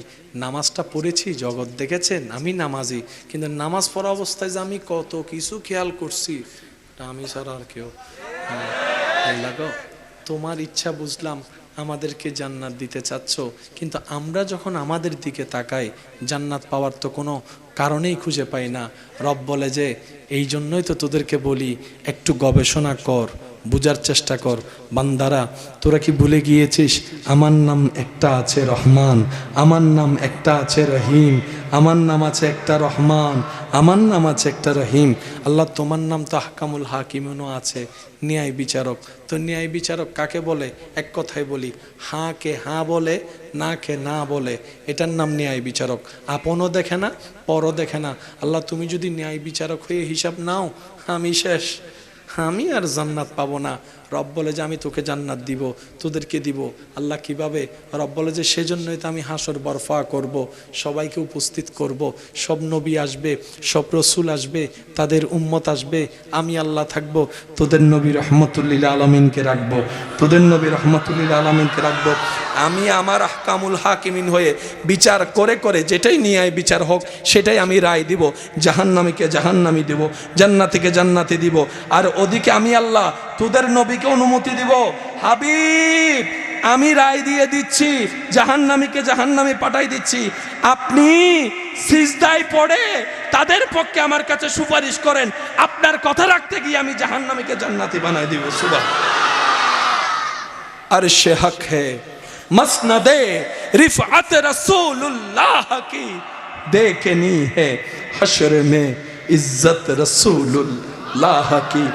নামাজটা পড়েছি, জগৎ দেখেছেন আমি নামাজি, কিন্তু নামাজ পড়া অবস্থায় যে আমি কত কিছু খেয়াল করছি, আমি ছাড়া আর কেউ। আল্লাহ গো, তোমার ইচ্ছা বুঝলাম, আমাদেরকে জান্নাত দিতে চাচ্ছ, কিন্তু আমরা যখন আমাদের দিকে তাকাই জান্নাত পাওয়ার তো কোনো কারণেই খুঁজে পাই না। রব বলে যে এই জন্যই তো তোদেরকে বলি একটু গবেষণা কর, বুঝার চেষ্টা কর। বান্দারা, তোরা কি ভুলে গিয়েছিস আমার নাম একটা আছে রহমান, আমার নাম একটা আছে রহিম, আমার নাম আছে একটা রহমান, আমার নাম আছে একটা রহিম। আল্লাহ তোমার নাম তো আহকামুল হাকিমও আছে, ন্যায় বিচারক। তো ন্যায় বিচারক কাকে বলে? এক কথায় বলি, হাঁ কে হাঁ বলে, না কে না বলে, এটার নাম ন্যায় বিচারক। আপনও দেখে না, পরও দেখে না। আল্লাহ তুমি যদি ন্যায় বিচারক হয়ে হিসাব নাও, আমি শেষ, আমি আর জান্নাত পাবো না। রব বলে যে আমি তোকে জান্নাত দিব, তোদেরকে দিব। আল্লাহ কিভাবে? রব বলে যে সেজন্যই তো আমি হাসর বরফা করব, সবাইকে উপস্থিত করব, সব নবী আসবে, সব রসুল আসবে, তাদের উম্মত আসবে, আমি আল্লাহ থাকব, তোদের নবী রহমতুল্লিল আলমিনকে রাখবো, তোদের নবী রহমতুল্লিল আলমিনকে রাখবো। আমি আমার আহকামুল হাকিমিন হয়ে বিচার করে করে যেটাই ন্যায় বিচার হোক সেটাই আমি রায় দিব। জাহান্নামীকে জাহান্নামী দিব, জান্নাতীকে জান্নাতি দিব। আর ওদিকে আমি আল্লাহ তোদের নবীকে অনুমতি দিব, হাবিব আমি রায় দিয়ে দিচ্ছি, জাহান্নামীকে জাহান্নামী পাঠাই দিচ্ছি, আপনি সিজদায় পড়ে তাদের পক্ষে আমার কাছে সুপারিশ করেন। আপনার কথা রাখতে গিয়ে আমি জাহান্নামীকে জান্নাতি বানাই দিব। সুবহান। আরশে হক হে মসনদে रिफअत रसूलुल्लाह की देखनी है, हशर में इज्जत रसूलुल्लाह की,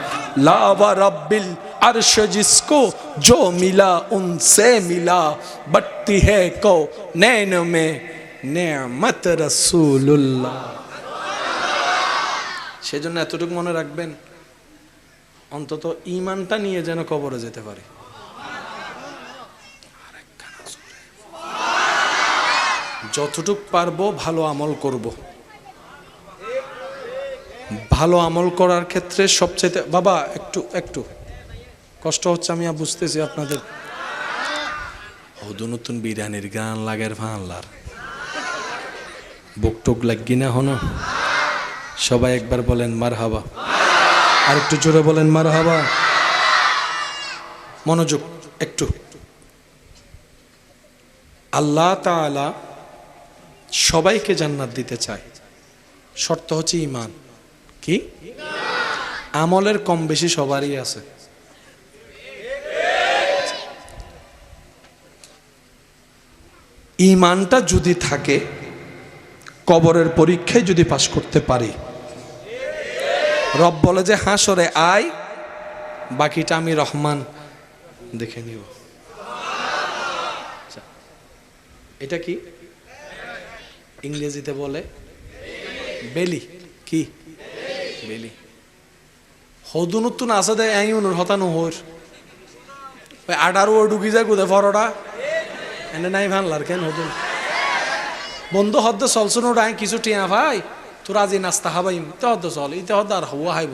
ला व रब्बिल अर्श जिसको जो मिला उनसे मिला, बटती है को नैन में नेमत रसूलुल्लाह। সেজন্য এতটুকু মনে রাখবেন, অন্তত ঈমানটা নিয়ে যেন কবরে যেতে পারে। যতটুক পারবো ভালো আমল করব। ভালো আমল করার ক্ষেত্রে সবচেয়ে, বাবা একটু একটু কষ্ট হচ্ছে, আমি বুঝতেছি আপনাদের। হদু নতুন বিরিয়ানির গান লাগের ভাঙলার বুকটুক লাগি না হনো। সবাই একবার বলেন মারহাবা, আর একটু জোরে বলেন মারহাবা। মনোযোগ একটু। আল্লাহ তাআলা সবাইকে জান্নাত দিতে চায়, শর্ত হচ্ছে ঈমান। কি? আমলের কম বেশি সবারই আছে। ঈমানটা যদি থাকে, কবরের পরীক্ষায় যদি পাশ করতে পারি, রব বলে যে হাসরে আয়, বাকিটা আমি রহমান দেখে নিব। এটা কি ইংরেজিতে বলে? বেলি। কি বেলি? হদু নতুন আছে দে আইনুর হতানো হর ওই আডারও ঢুকি যায় কোথায় ফরোটা এনে নাই ভানলার কেন হদু বন্ধু হদ্দ চলছুন ওটা কিছু টিয়া ভাই তোর আজি নাস্তা হাবাইম তে হদ্দ চল ইতে হদ্দ আর হওয়া হাইব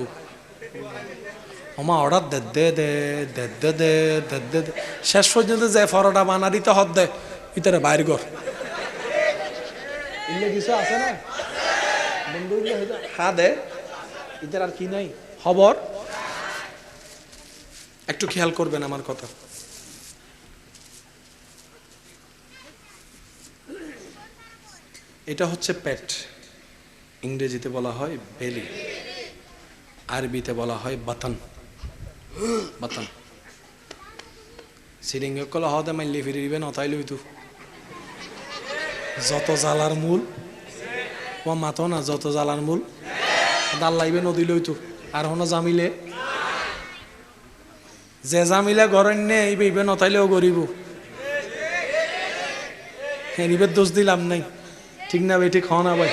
ওমা অর্ডার দে দে দে দে দে দে দে দে দে শেষ পর্যন্ত যে ফরোটা বানা দিতে হদ্দে ইতারে বাইর কর ইলে কিছু আছে না বন্ধু খা দে ইতার আর কি নাই খবর। একটু খেয়াল করবেন আমার কথা। এটা হচ্ছে পেট, ইংরেজিতে বলা হয় বেলি, আরবিতে বলা হয় বাতান। বাতান সিরিঙ্গে কলা হদে মাইলে ফিরে দিবেন অতাই লইতু যত জ্বালার মূল ও মাতো না, যত জ্বালার মূল দাল লাইবে নদী লইতু আর হনো জামিলে যে জামিলে গরেন নে এইবে নতাইলেও গরিব হেরিবের দোষ দিলাম নাই, ঠিক না ভাই? ঠিক হও না ভাই?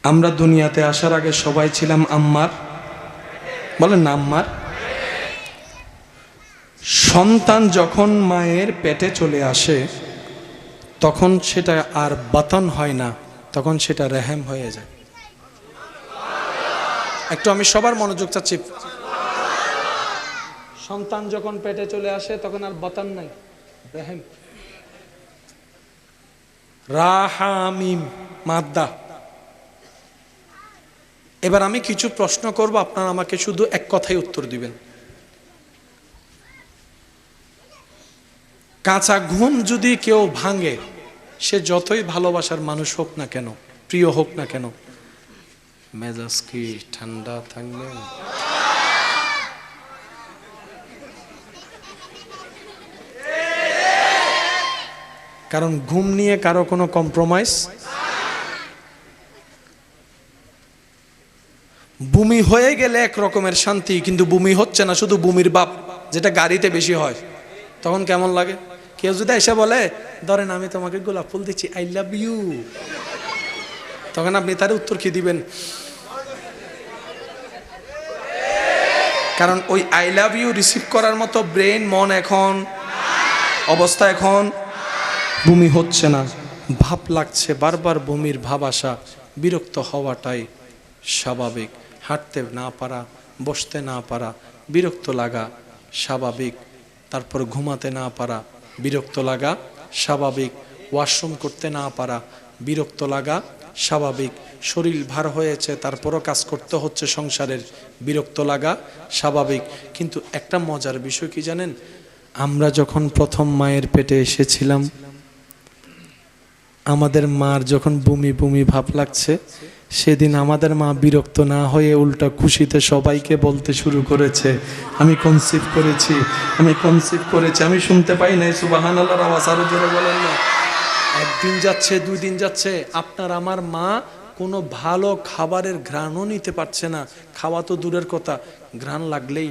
আমরা দুনিয়াতে আসার আগে সবাই ছিলাম আম্মার, বলেন না আম্মার। সন্তান যখন মায়ের পেটে চলে আসে তখন সেটা আর বাতন হয় না, তখন সেটা রেহেম হয়ে যায়। একটু আমি সবার মনোযোগ চাচ্ছি। সন্তান যখন পেটে চলে আসে তখন আর বাতন নাই, রেহেম। রাহামিম মাদ্দা। এবার আমি কিছু প্রশ্ন করব, আপনারা আমাকে শুধু এক কথায় উত্তর দিবেন। কাঁচা ঘুম যদি কেউ ভাঙে, সে যতই ভালোবাসার মানুষ হোক না কেন, প্রিয় হোক না কেন, মেজাজ কি ঠান্ডা থাকবে? কারণ ঘুম নিয়ে কারো কোনো কম্প্রোমাইজ। বমি হয়ে গেলে এক রকমের শান্তি, কিন্তু বমি হচ্ছে না, শুধু বমির ভাব, যেটা গাড়িতে বেশি হয়, তখন কেমন লাগে? কেউ যদি এসে বলে, ধরেন আমি তোমাকে গোলাপ ফুল দিচ্ছি, আই লাভ ইউ, তখন আপনি তার উত্তর কি দিবেন? কারণ ওই আই লাভ ইউ রিসিভ করার মতো ব্রেন, মন এখন অবস্থা, এখন বমি হচ্ছে না, ভাব লাগছে, বারবার বমির ভাব আসা, বিরক্ত হওয়াটাই স্বাভাবিক। হাঁটতে না পারা, বসতে না পারা, বিরক্ত লাগা স্বাভাবিক। তারপর ঘুমাতে না পারা, বিরক্ত লাগা স্বাভাবিক। ওয়াশরুম করতে না পারা, বিরক্ত লাগা স্বাভাবিক। শরীর ভার হয়েছে, তারপরও কাজ করতে হচ্ছে সংসারের, বিরক্ত লাগা স্বাভাবিক। কিন্তু একটা মজার বিষয় কি জানেন? আমরা যখন প্রথম মায়ের পেটে এসেছিলাম, আমাদের মার যখন বমি বমি ভাব লাগছে, সেদিন আমাদের মা বিরক্ত না হয়ে উল্টা খুশিতে সবাইকে বলতে শুরু করেছে, আমি কনসিভ করেছি, আমি কনসিভ করেছি। আমি শুনতে পাই নাই সুবহানাল্লাহর আওয়াজ, আরো জোরে বলেন না। একদিন যাচ্ছে, 2 দিন যাচ্ছে, আপনার আমার মা কোনো ভালো খাবারের ঘ্রাণও নিতে পারছে না। খাওয়া তো দূরের কথা, ঘ্রাণ লাগলেই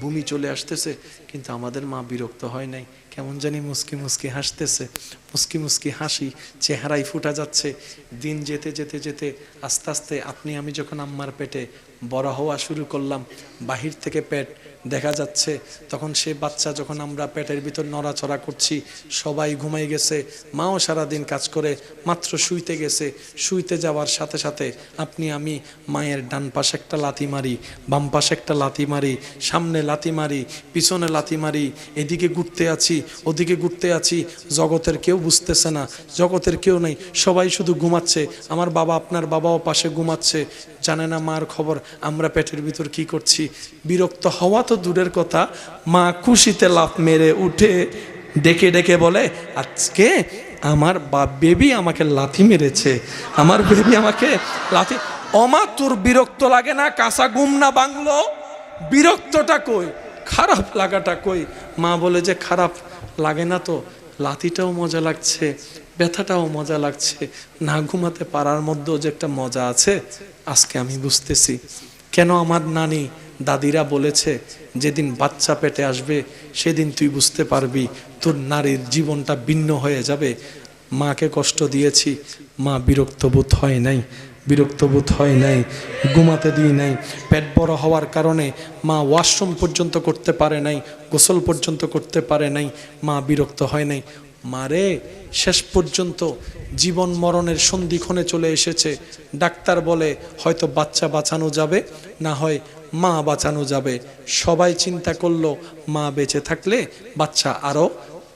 বমি চলে আসতেছে। কিন্তু আমাদের মা বিরক্ত হয় নাই, কেমন জানি মুস্কি মুস্কি হাসতেছে, মুস্কি মুস্কি হাসি চেহারায় ফুটা যাচ্ছে। দিন যেতে যেতে যেতে আস্তে আস্তে আপনি আমি যখন আম্মার পেটে বড় হওয়া শুরু করলাম, বাহির থেকে পেট দেখা যাচ্ছে, তখন সে বাচ্চা যখন আমরা পেটের ভিতর নড়াচড়া করছি, সবাই ঘুমাই গেছে, মাও সারাদিন কাজ করে মাত্র শুইতে গেছে। শুইতে যাওয়ার সাথে সাথে আপনি আমি মায়ের ডান পাশে একটা লাথি মারি, বাম পাশে একটা লাথি মারি, সামনে লাথি মারি, পিছনে লাথি মারি, এদিকে ঘুরতে আছি, ওদিকে ঘুরতে আছি। জগতের কেউ বুঝতেছে না, জগতের কেউ নেই, সবাই শুধু ঘুমাচ্ছে। আমার বাবা, আপনার বাবাও পাশে ঘুমাচ্ছে, জানে না মার খবর আমরা পেটের ভিতর কি করছি। বিরক্ত হওয়া তো দূরের কথা, মা খুশিতে লাফ মেরে উঠে ডেকে ডেকে বলে, আজকে আমার বেবি আমাকে লাথি মেরেছে, আমার বেবি আমাকে লাথি। ওমা তোর বিরক্ত লাগে না? কাঁচা ঘুম না বাংলো, বিরক্তটা কই, খারাপ লাগাটা কই? মা বলে যে খারাপ লাগে না তো, লাথিটাও মজা লাগছে, ব্যথাটাও মজা লাগছে, না ঘুমাতে পারার মধ্যেও যে একটা মজা আছে, আজকে আমি বুঝতেছি। কেন আমার নানি দাদিরা বলেছে, যেদিন বাচ্চা পেটে আসবে সেদিন তুই বুঝতে পারবি তোর নারীর জীবনটা ভিন্ন হয়ে যাবে। মাকে কষ্ট দিয়েছি, মা বিরক্ত বোধ হয় নাই, বিরক্ত বোধ হয় নাই, ঘুমাতে দিই নাই। পেট বড় হওয়ার কারণে মা ওয়াশরুম পর্যন্ত করতে পারে নাই, গোসল পর্যন্ত করতে পারে নাই, মা বিরক্ত হয় নাই। মারে শেষ পর্যন্ত জীবন মরণের সন্ধিক্ষণে চলে এসেছে, ডাক্তার বলে হয়তো বাচ্চা বাঁচানো যাবে, না হয় মা বাঁচানো যাবে। সবাই চিন্তা করলো মা বেঁচে থাকলে বাচ্চা আরও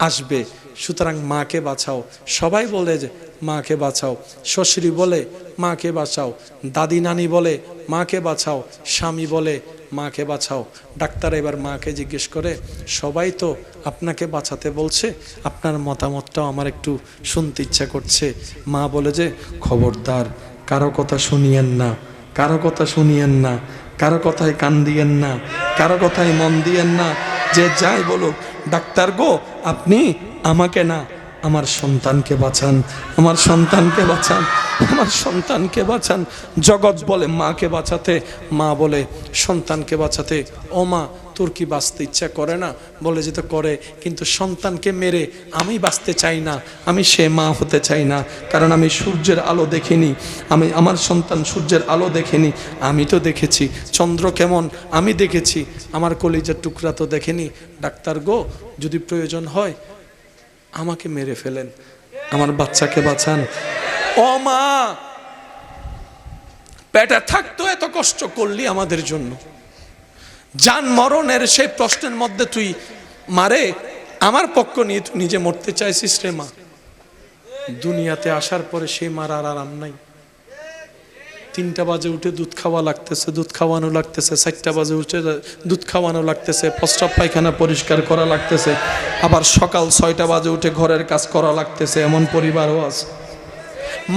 আসবে, সুতরাং মাকে বাঁচাও। সবাই বলে যে মাকে বাঁচাও, শ্বশুরি বলে মাকে বাঁচাও, দাদি নানি বলে মাকে বাঁচাও, স্বামী বলে মাকে বাঁচাও। ডাক্তার এবার মাকে জিজ্ঞেস করে, সবাই তো আপনাকে বাঁচাতে বলছে, আপনার মতামতটাও আমার একটু শুনতে ইচ্ছা করছে। মা বলে যে খবরদার, কারো কথা শুনিয়েন না, কারো কথা শুনিয়েন না, কারো কথায় কান দিয়েন না, কারো কথায় মন দিয়েন না, যে যাই বলুক। ডাক্তার গো, আপনি আমাকে না, আমার সন্তানকে বাঁচান, আমার সন্তানকে বাঁচান, আমার সন্তানকে বাঁচান। জগৎ বলে মাকে বাঁচাতে, মা বলে সন্তানকে বাঁচাতে। ও মা, তোর কি বাঁচতে ইচ্ছা করে না? বলে যেতে করে, কিন্তু সন্তানকে মেরে আমি বাঁচতে চাই না, আমি সে মা হতে চাই না। কারণ আমি সূর্যের আলো দেখিনি, আমি আমার সন্তান সূর্যের আলো দেখেনি। আমি তো দেখেছি চন্দ্র কেমন, আমি দেখেছি, আমার কলিজার টুকরা তো দেখেনি। ডাক্তার গো, যদি প্রয়োজন হয় আমাকে মেরে ফেলেন, আমার বাচ্চাকে বাঁচান। ও মা, পেটে থাকতো এত কষ্ট করলি আমাদের জন্য, জান মরণের সেই প্রশ্নের মধ্যে তুই মারে আমার পক্ষ নিয়ে তুই নিজে মরতে চাইছিস রে মা। দুনিয়াতে আসার পরে সেই মার আর আরাম নাই। 3টা বাজে উঠে দুধ খাওয়া লাগতেছে, দুধ খাওয়ানো লাগতেছে, 4টা বাজে উঠে দুধ খাওয়ানো লাগতেছে, প্রস্রাব পায়খানা পরিষ্কার করা লাগতেছে, আবার সকাল 6টা বাজে উঠে ঘরের কাজ করা লাগতেছে। এমন পরিবারও আছে।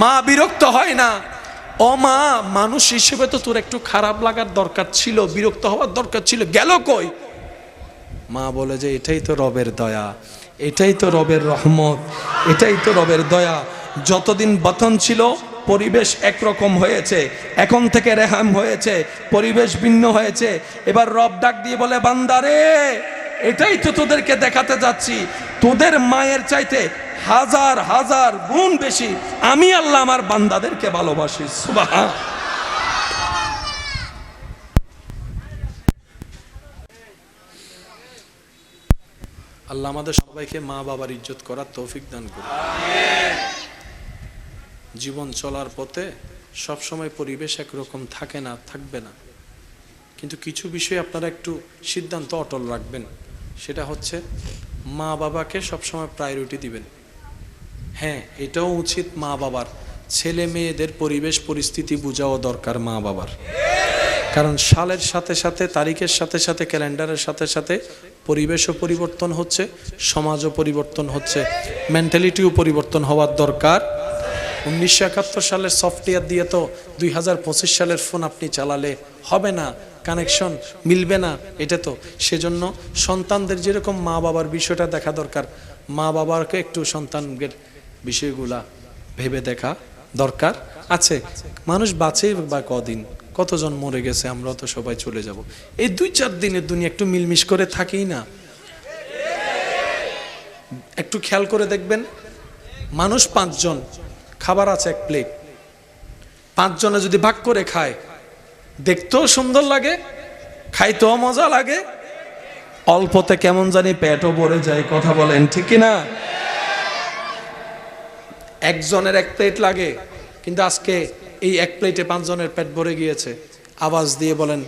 মা বিরক্ত হয় না? ও মা, মানুষ হিসেবে তো তোর একটু খারাপ লাগার দরকার ছিল, বিরক্ত হওয়ার দরকার ছিল, গেল কই? মা বলে যে এটাই তো রবের দয়া, এটাই তো রবের রহমত, এটাই তো রবের দয়া। যতদিন বাতন ছিল পরিবেশ একরকম হয়েছে, এখন থেকে রেহাম হয়েছে, পরিবেশ ভিন্ন হয়েছে। এবার রব ডাক দিয়ে বলে, বান্দারে এটাই তো তোদেরকে দেখাতে যাচ্ছি, তোদের মায়ের চাইতে হাজার হাজার গুণ বেশি আমি আল্লাহ আমার বান্দাদেরকে ভালোবাসি। সুবহান। আল্লাহ আমাদের সবাইকে মা বাবার ইজ্জত করার তৌফিক দান করুন। জীবন চলার পথে সবসময় পরিবেশ একরকম থাকে না, থাকবে না, কিন্তু কিছু বিষয়ে আপনারা একটু সিদ্ধান্ত অটল রাখবেন। সেটা হচ্ছে মা বাবাকে সবসময় প্রায়োরিটি দিবেন। হ্যাঁ, এটাও উচিত মা বাবার ছেলে মেয়েদের পরিবেশ পরিস্থিতি বোঝাও দরকার মা বাবার। কারণ সালের সাথে সাথে, তারিখের সাথে সাথে, ক্যালেন্ডারের সাথে সাথে পরিবেশও পরিবর্তন হচ্ছে, সমাজও পরিবর্তন হচ্ছে, মেন্টালিটিও পরিবর্তন হওয়ার দরকার। 1971 সালের সফটওয়্যার দিয়ে তো 2025 সালের ফোন আপনি চালালে হবে না, কানেকশন মিলবে না। এটা তো সেজন্য সন্তানদের যেরকম মা বাবার বিষয়টা দেখা দরকার, মা বাবাকে একটু সন্তানদের বিষয়গুলা ভেবে দেখা দরকার আছে। মানুষ বাঁচে বা কদিন, কতজন মরে গেছে, আমরা তো সবাই চলে যাব। এই 2-4 দিনের দুনিয়া একটু মিলমিশ করে থাকি না। একটু খেয়াল করে দেখবেন, মানুষ 5 জন, খাবার আছে 1 প্লেট, 5 জনে যদি ভাগ করে খায়, দেখতেও সুন্দর লাগে, খাইতেও মজা লাগে, অল্পতে কেমন জানি পেটও ভরে যায়। কথা বলেন ঠিক কিনা? একজনের 1 প্লেট লাগে, কিন্তু আজকে এই 1 প্লেটে 5 জনের পেট ভরে গিয়েছে। আওয়াজ দিয়ে বলেন,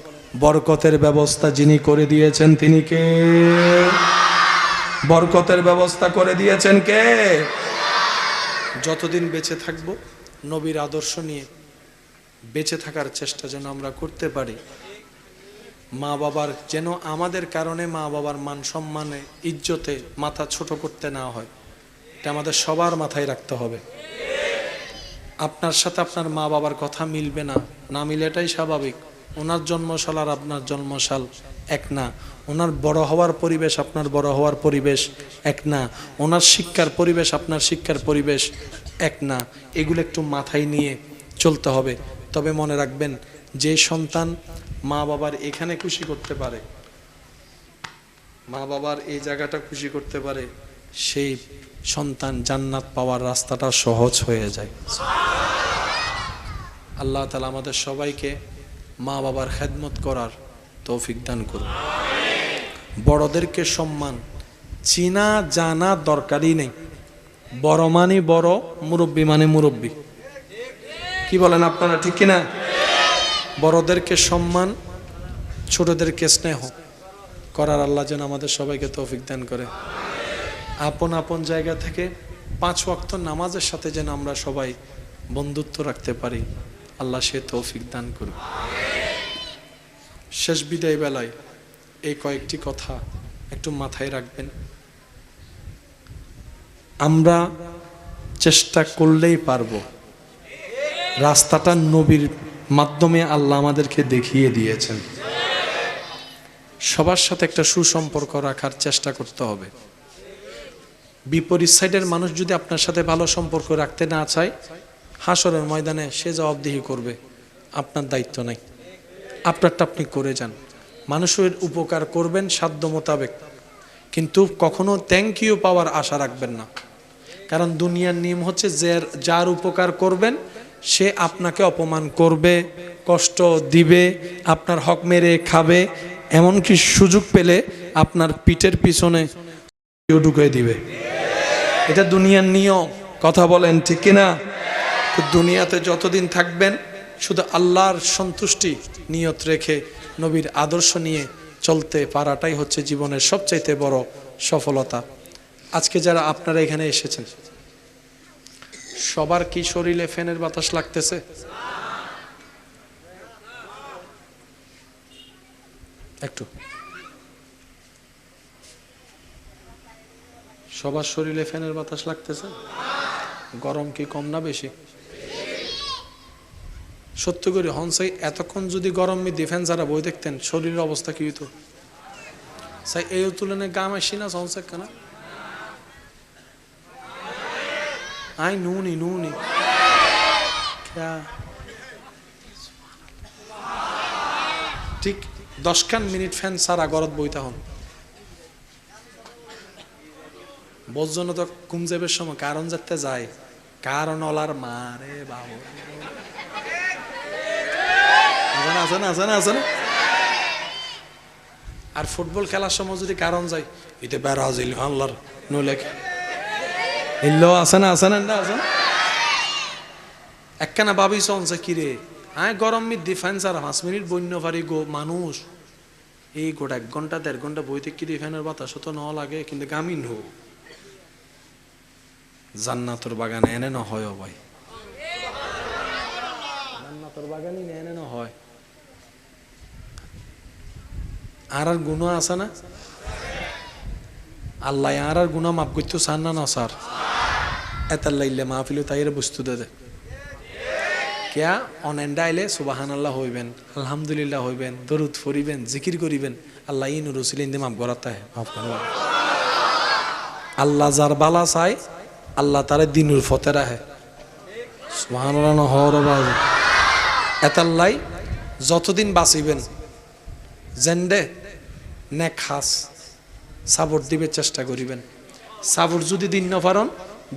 বরকতের ব্যবস্থা যিনি করে দিয়েছেন তিনি কে? বরকতের ব্যবস্থা করে দিয়েছেন কে? যতদিন বেঁচে থাকব নবীর আদর্শ নিয়ে বেঁচে থাকার চেষ্টা যেন আমরা করতে পারি। মা বাবার যেন আমাদের কারণে মা বাবার মান সম্মানে, ইজ্জতে মাথা ছোট করতে না হয়, এটা আমাদের সবার মাথায় রাখতে হবে। আপনার সাথে আপনার মা বাবার কথা মিলবে না, না মিলে এটাই স্বাভাবিক। ওনার জন্মসাল আর আপনার জন্মসাল এক না, ওনার বড় হওয়ার পরিবেশ আপনার বড় হওয়ার পরিবেশ এক না, ওনার শিক্ষার পরিবেশ আপনার শিক্ষার পরিবেশ এক না। এগুলো একটু মাথায় নিয়ে চলতে হবে। তবে মনে রাখবেন, যে সন্তান মা বাবার এখানে খুশি করতে পারে, মা বাবার এই জায়গাটা খুশি করতে পারে, সেই সন্তান জান্নাত পাওয়ার রাস্তাটা সহজ হয়ে যায়। আল্লাহ তাআলা আমাদের সবাইকে মা বাবার খেদমত করার তৌফিক দান করুন। বড়দেরকে সম্মান, চিনা জানা দরকারই নেই। বড় মানে বড়, মুরব্বী মানে মুরব্বী। কি বলেন আপনারা, ঠিক কিনা? বড়দেরকে সম্মান, ছোটদেরকে স্নেহ করার আল্লাহ যেন আমাদের সবাইকে তৌফিক দান করে। আপন আপন জায়গা থেকে 5 ওয়াক্ত নামাজের সাথে যেন আমরা সবাই বন্ধুত্ব রাখতে পারি, আল্লাহ সে তৌফিক দান করুন। শেষ বিদায় বেলায় এই কয়েকটি কথা একটু মাথায় রাখবেন। আমরা চেষ্টা করলেই পারবো। রাস্তাটা নবীর মাধ্যমে আল্লাহ আমাদেরকে দেখিয়ে দিয়েছেন। সবার সাথে একটা সুসম্পর্ক রাখার চেষ্টা করতে হবে। বিপরীত সাইডের মানুষ যদি আপনার সাথে ভালো সম্পর্ক রাখতে না চায়, হাসরের ময়দানে সে জবাবদিহি করবে, আপনার দায়িত্ব নাই, আপনারটা আপনি করে যান। মানুষের উপকার করবেন সাধ্য মোতাবেক, কিন্তু কখনো থ্যাংক ইউ পাওয়ার আশা রাখবেন না। কারণ দুনিয়ার নিয়ম হচ্ছে, যার উপকার করবেন সে আপনাকে অপমান করবে, কষ্ট দিবে, আপনার হক মেরে খাবে, এমনকি সুযোগ পেলে আপনার পিঠের পিছনে ঢুকিয়ে দিবে। এটা দুনিয়ার নিয়ম, কথা বলেন ঠিক কিনা? তো দুনিয়াতে যতদিন থাকবেন শুধু আল্লাহর সন্তুষ্টি নিয়ত রেখে নবীর আদর্শ নিয়ে চলতে পারাটাই হচ্ছে জীবনের সবচাইতে বড় সফলতা। আজকে যারা আপনারা এখানে এসেছেন সবার কি শরীরে ফ্যানের বাতাস লাগতেছে? একটু সবার শরীরে ফ্যানের বাতাস লাগতেছে? গরম কি কম না বেশি? সত্য করে হনসাই এতক্ষণ যদি গরম ফ্যান যারা বই দেখতেন শরীরের অবস্থা কি হইতো? সাই এই তুলনায় গাম আসি না হনসাই কেনা আই নুনি নুনি ঠিক 10 মিনিট ফ্যান সারা গরত বইতা হন বোঝজন তো ঘুম যাবের সময় কারণ যাতে যায় কারণ অলার মারে বাবু আর ফুটবল খেলার সময় যদি কারণ যায় এটা ব্রাজিল আল্লাহর নইলে ইল্লো আছে না একখানা ভাবি চলছে কিরে হ্যাঁ গরম ফ্যান সারা 5 মিনিট বন্য পারি গো মানুষ এই গোটা 1 ঘন্টা 1.5 ঘন্টা বইতে কি ফ্যানের বাতাস তো ন লাগে কিন্তু গামিন হো জান্নাতুর বাগানে এনে না হয় ভাই জান্নাতুর বাগানে এনে না হয় আর গুনাহ আছে না আল্লাহ আর গুনাহ মাফ করতে চান না স্যার এত লাইলে মাহফিল তাইরে বস্তু দে কিয়া অনেন্ডাইলে সুবহানাল্লাহ হইবেন আলহামদুলিল্লাহ হইবেন দরুদ পড়িবেন জিকির করিবেন আল্লাহ ইন রসুল ইনদে মাফ করাতে হয় মাফ করো আল্লাহ যার বালা চাই আল্লাহ তারে দিনুর ফতে রাখে সুবহানাল্লাহ হর বাজ এতাল্লাই যতদিন বাঁচিবেন জেন্ডে নেক খাস সাবর দিবে চেষ্টা করিবেন সাবর যদি দিন না পারন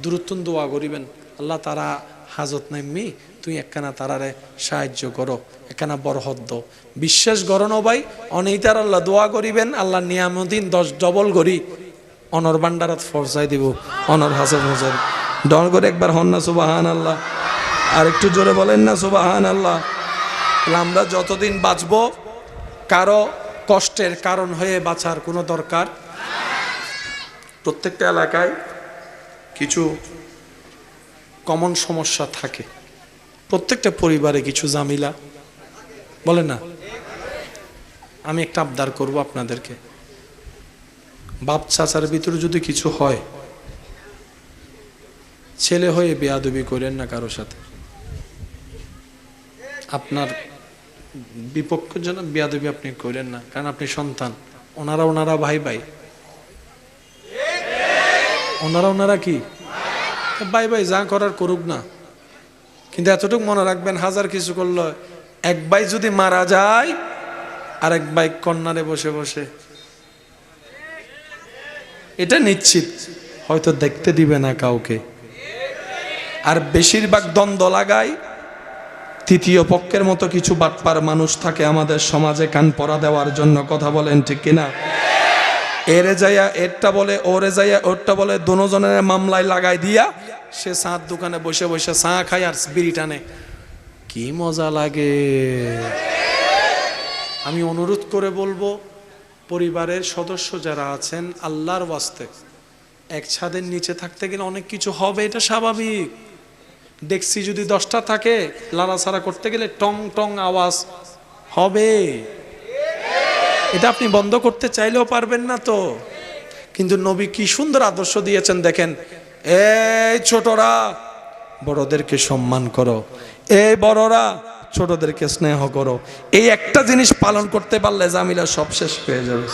দূরত্বন দোয়া করিবেন আল্লাহ তারা হাজত নাইমি তুই একখানা তারারে সাহায্য করো একখানা বরহত দো বিশ্বাস করো না ভাই অনেকটার আল্লাহ দোয়া করিবেন আল্লাহ নিয়ামতিন 10 ডবল করি অনর ভান্ডারাত ফরসাই দিব অনর হাসে ফরসাই ডর করে একবার হন না সুবহানাল্লাহ আর একটু জোরে বলেন না সুবহানাল্লাহ। আমরা যতদিন বাঁচবো কারো কষ্টের কারণ হয়ে বাঁচার কোনো দরকার প্রত্যেকটা এলাকায় কিছু কমন সমস্যা থাকে প্রত্যেকটা পরিবারে কিছু জামিলা বলে না আমি একটা আবদার করব আপনাদেরকে বাপ চাচার ভিতরে যদি কিছু হয় ছেলে হয়ে বেয়াদবি করেন না কারোর সাথে আপনার বিপক্ষের জন্য বেয়াদবি আপনি করেন না কারণ আপনি সন্তান ওনারা ভাই ভাই ওনারা কি ভাই ভাই যা করার করুক না কিন্তু এতটুকু মনে রাখবেন হাজার কিছু করলো এক ভাই যদি মারা যায় আর এক ভাই কন্যারে বসে বসে এটা নিশ্চিত হয়তো দেখতে দিবে না কাউকে আর বেশিরভাগ দ্বন্দ্ব লাগায় তৃতীয় পক্ষের মতো কিছু বাটপার মানুষ থাকে আমাদের সমাজে কান পরা দেওয়ার জন্য কথা বলেন ঠিক কিনা এরে যাইয়া এরটা বলে ওরে যাইয়া ওরটা বলে দুজনের মামলায় লাগাই দিয়া সে চাঁদ দোকানে বসে বসে চা খায় আর বিড়ি টানে কি মজা লাগে আমি অনুরোধ করে বলবো পরিবারের সদস্য যারা আছেন আল্লাহর ওয়াস্তে এক ছাদের নিচে থাকতে গেলে অনেক কিছু হবে এটা স্বাভাবিক দেখছি যদি 10টা থাকে লাড়াছাড়া করতে গেলে টং টং আওয়াজ হবে এটা আপনি বন্ধ করতে চাইলেও পারবেন না তো কিন্তু নবী কি সুন্দর আদর্শ দিয়েছেন দেখেন এই ছোটরা বড়দেরকে সম্মান করো এই বড়রা ছোটদেরকে স্নেহ করো এই একটা জিনিস পালন করতে পারলে জামিলা সব শেষ হয়ে যাবে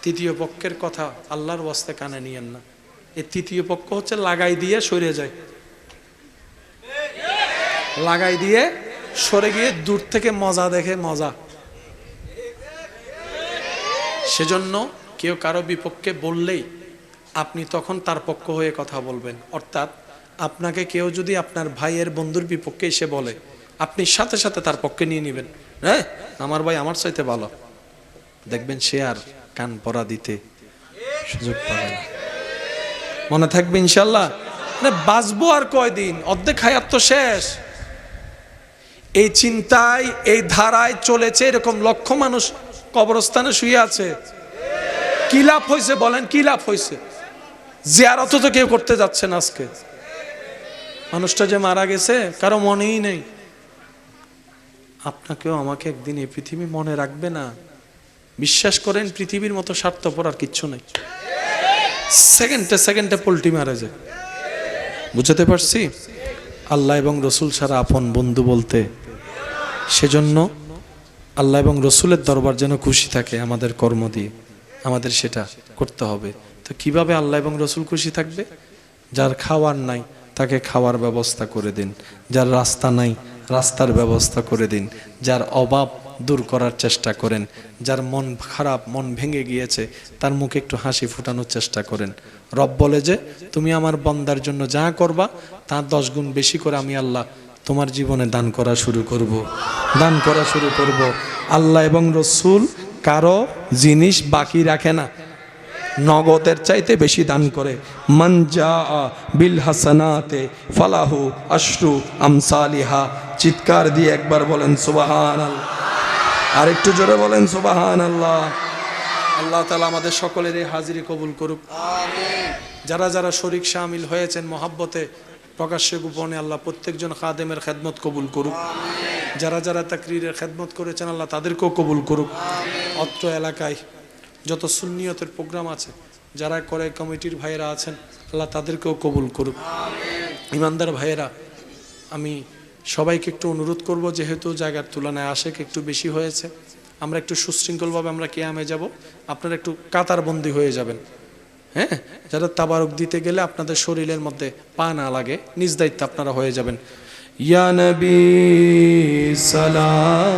তৃতীয় পক্ষের কথা আল্লাহর ওয়াস্তে কানে নিয়েন না এই তৃতীয় পক্ষ হচ্ছে লাগাই দিয়ে সরে যায় লাগাই দিয়ে সরে গিয়ে দূর থেকে মজা দেখে মজা সেজন্য কেউ কারো বিপক্ষে বললেই আপনি তখন তার পক্ষ হয়ে কথা বলবেন অর্থাৎ আপনাকে কেউ যদি আপনার ভাইয়ের বন্ধুর বিপক্ষে এসে বলে আপনি সাথে সাথে তার পক্ষে নিয়ে নেবেন হ্যাঁ আমার ভাই আমার চাইতে ভালো দেখবেন সে আর কান পরা দিতে সুযোগ পাবে না মনে থাকবে ইনশাল্লাহ। মানে বাঁচবো আর কয়দিন, অর্ধেক হায়াত তো শেষ। এই চিন্তায় এই ধারায় চলেছে, এরকম লক্ষ মানুষ কবরস্থানে শুয়ে আছে। কি লাভ হয়েছে বলেন, কি লাভ হয়েছে? জিয়ারত তো কেউ করতে যাচ্ছেন আজকে। মানুষটা যে মারা গেছে কারো মনেই নেই। আপনাকেও আমাকে একদিন এই পৃথিবী মনে রাখবে না। বিশ্বাস করেন, পৃথিবীর মতো স্বার্থপর আর কিচ্ছু নেই। সেকেন্ডে সেকেন্ডে পল্টি মারা যায়। বুঝতে পারছি? আল্লাহ এবং রসুল ছাড়া আপন বন্ধু বলতে। সেজন্য আল্লাহ এবং রসুলের দরবার যেন খুশি থাকে, আমাদের কর্ম দিয়ে আমাদের সেটা করতে হবে। তো কিভাবে আল্লাহ এবং রসুল খুশি থাকবে? যার খাওয়ার নাই তাকে খাওয়ার ব্যবস্থা করে দিন, যার রাস্তা নাই রাস্তার ব্যবস্থা করে দিন, যার অভাব দূর করার চেষ্টা করেন, যার মন খারাপ, মন ভেঙে গিয়েছে, তার মুখে একটু হাসি ফুটানোর চেষ্টা করেন। রব বলে যে তুমি আমার বান্দার জন্য যা করবা তার 10 গুণ বেশি করে আমি আল্লাহ তোমার জীবনে দান করা শুরু করব, দান করা শুরু করব। আল্লাহ এবং রসুল কারো জিনিস বাকি রাখে না, নগদের চাইতে বেশি দান করে। মান জাআ বিল হাসানাতে ফালাহু আশরু আমসালিহা। চিৎকার দিয়ে একবার বলেন সুবহানাল্লাহ, আর একটু জোরে বলেন সুবহানাল্লাহ। আল্লাহ তাআলা আমাদের সকলের এই হাজিরি কবুল করুক, আমিন। যারা যারা শরীক শামিল হয়েছেন মহাব্বতে প্রকাশ্যে গোপনে, আল্লাহ প্রত্যেকজন খাদেমের খেদমত কবুল করুক, আমিন। যারা যারা তাকরীরের খেদমত করেছেন আল্লাহ তাদেরকেও কবুল করুক, আমিন। অত্র এলাকায় যত সুন্নিয়তের প্রোগ্রাম আছে, যারা করে কমিটির ভাইয়েরা আছেন আল্লাহ তাদেরকেও কবুল করুক, আমিন। ইমানদার ভাইয়েরা, আমি সবাইকে একটু অনুরোধ করব, যেহেতু জায়গার তুলনায় আশেক একটু বেশি হয়েছে, আমরা একটু সুশৃঙ্খলভাবে আমরা কিয়ামে যাব, আপনারা একটু কাতারবন্দি হয়ে যাবেন। হ্যাঁ, যারা তাবারক দিতে গেলে আপনাদের শরীরের মধ্যে পা না লাগে, নিজ দায়িত্বে আপনারা হয়ে যাবেন। ইয়া নবী সালাম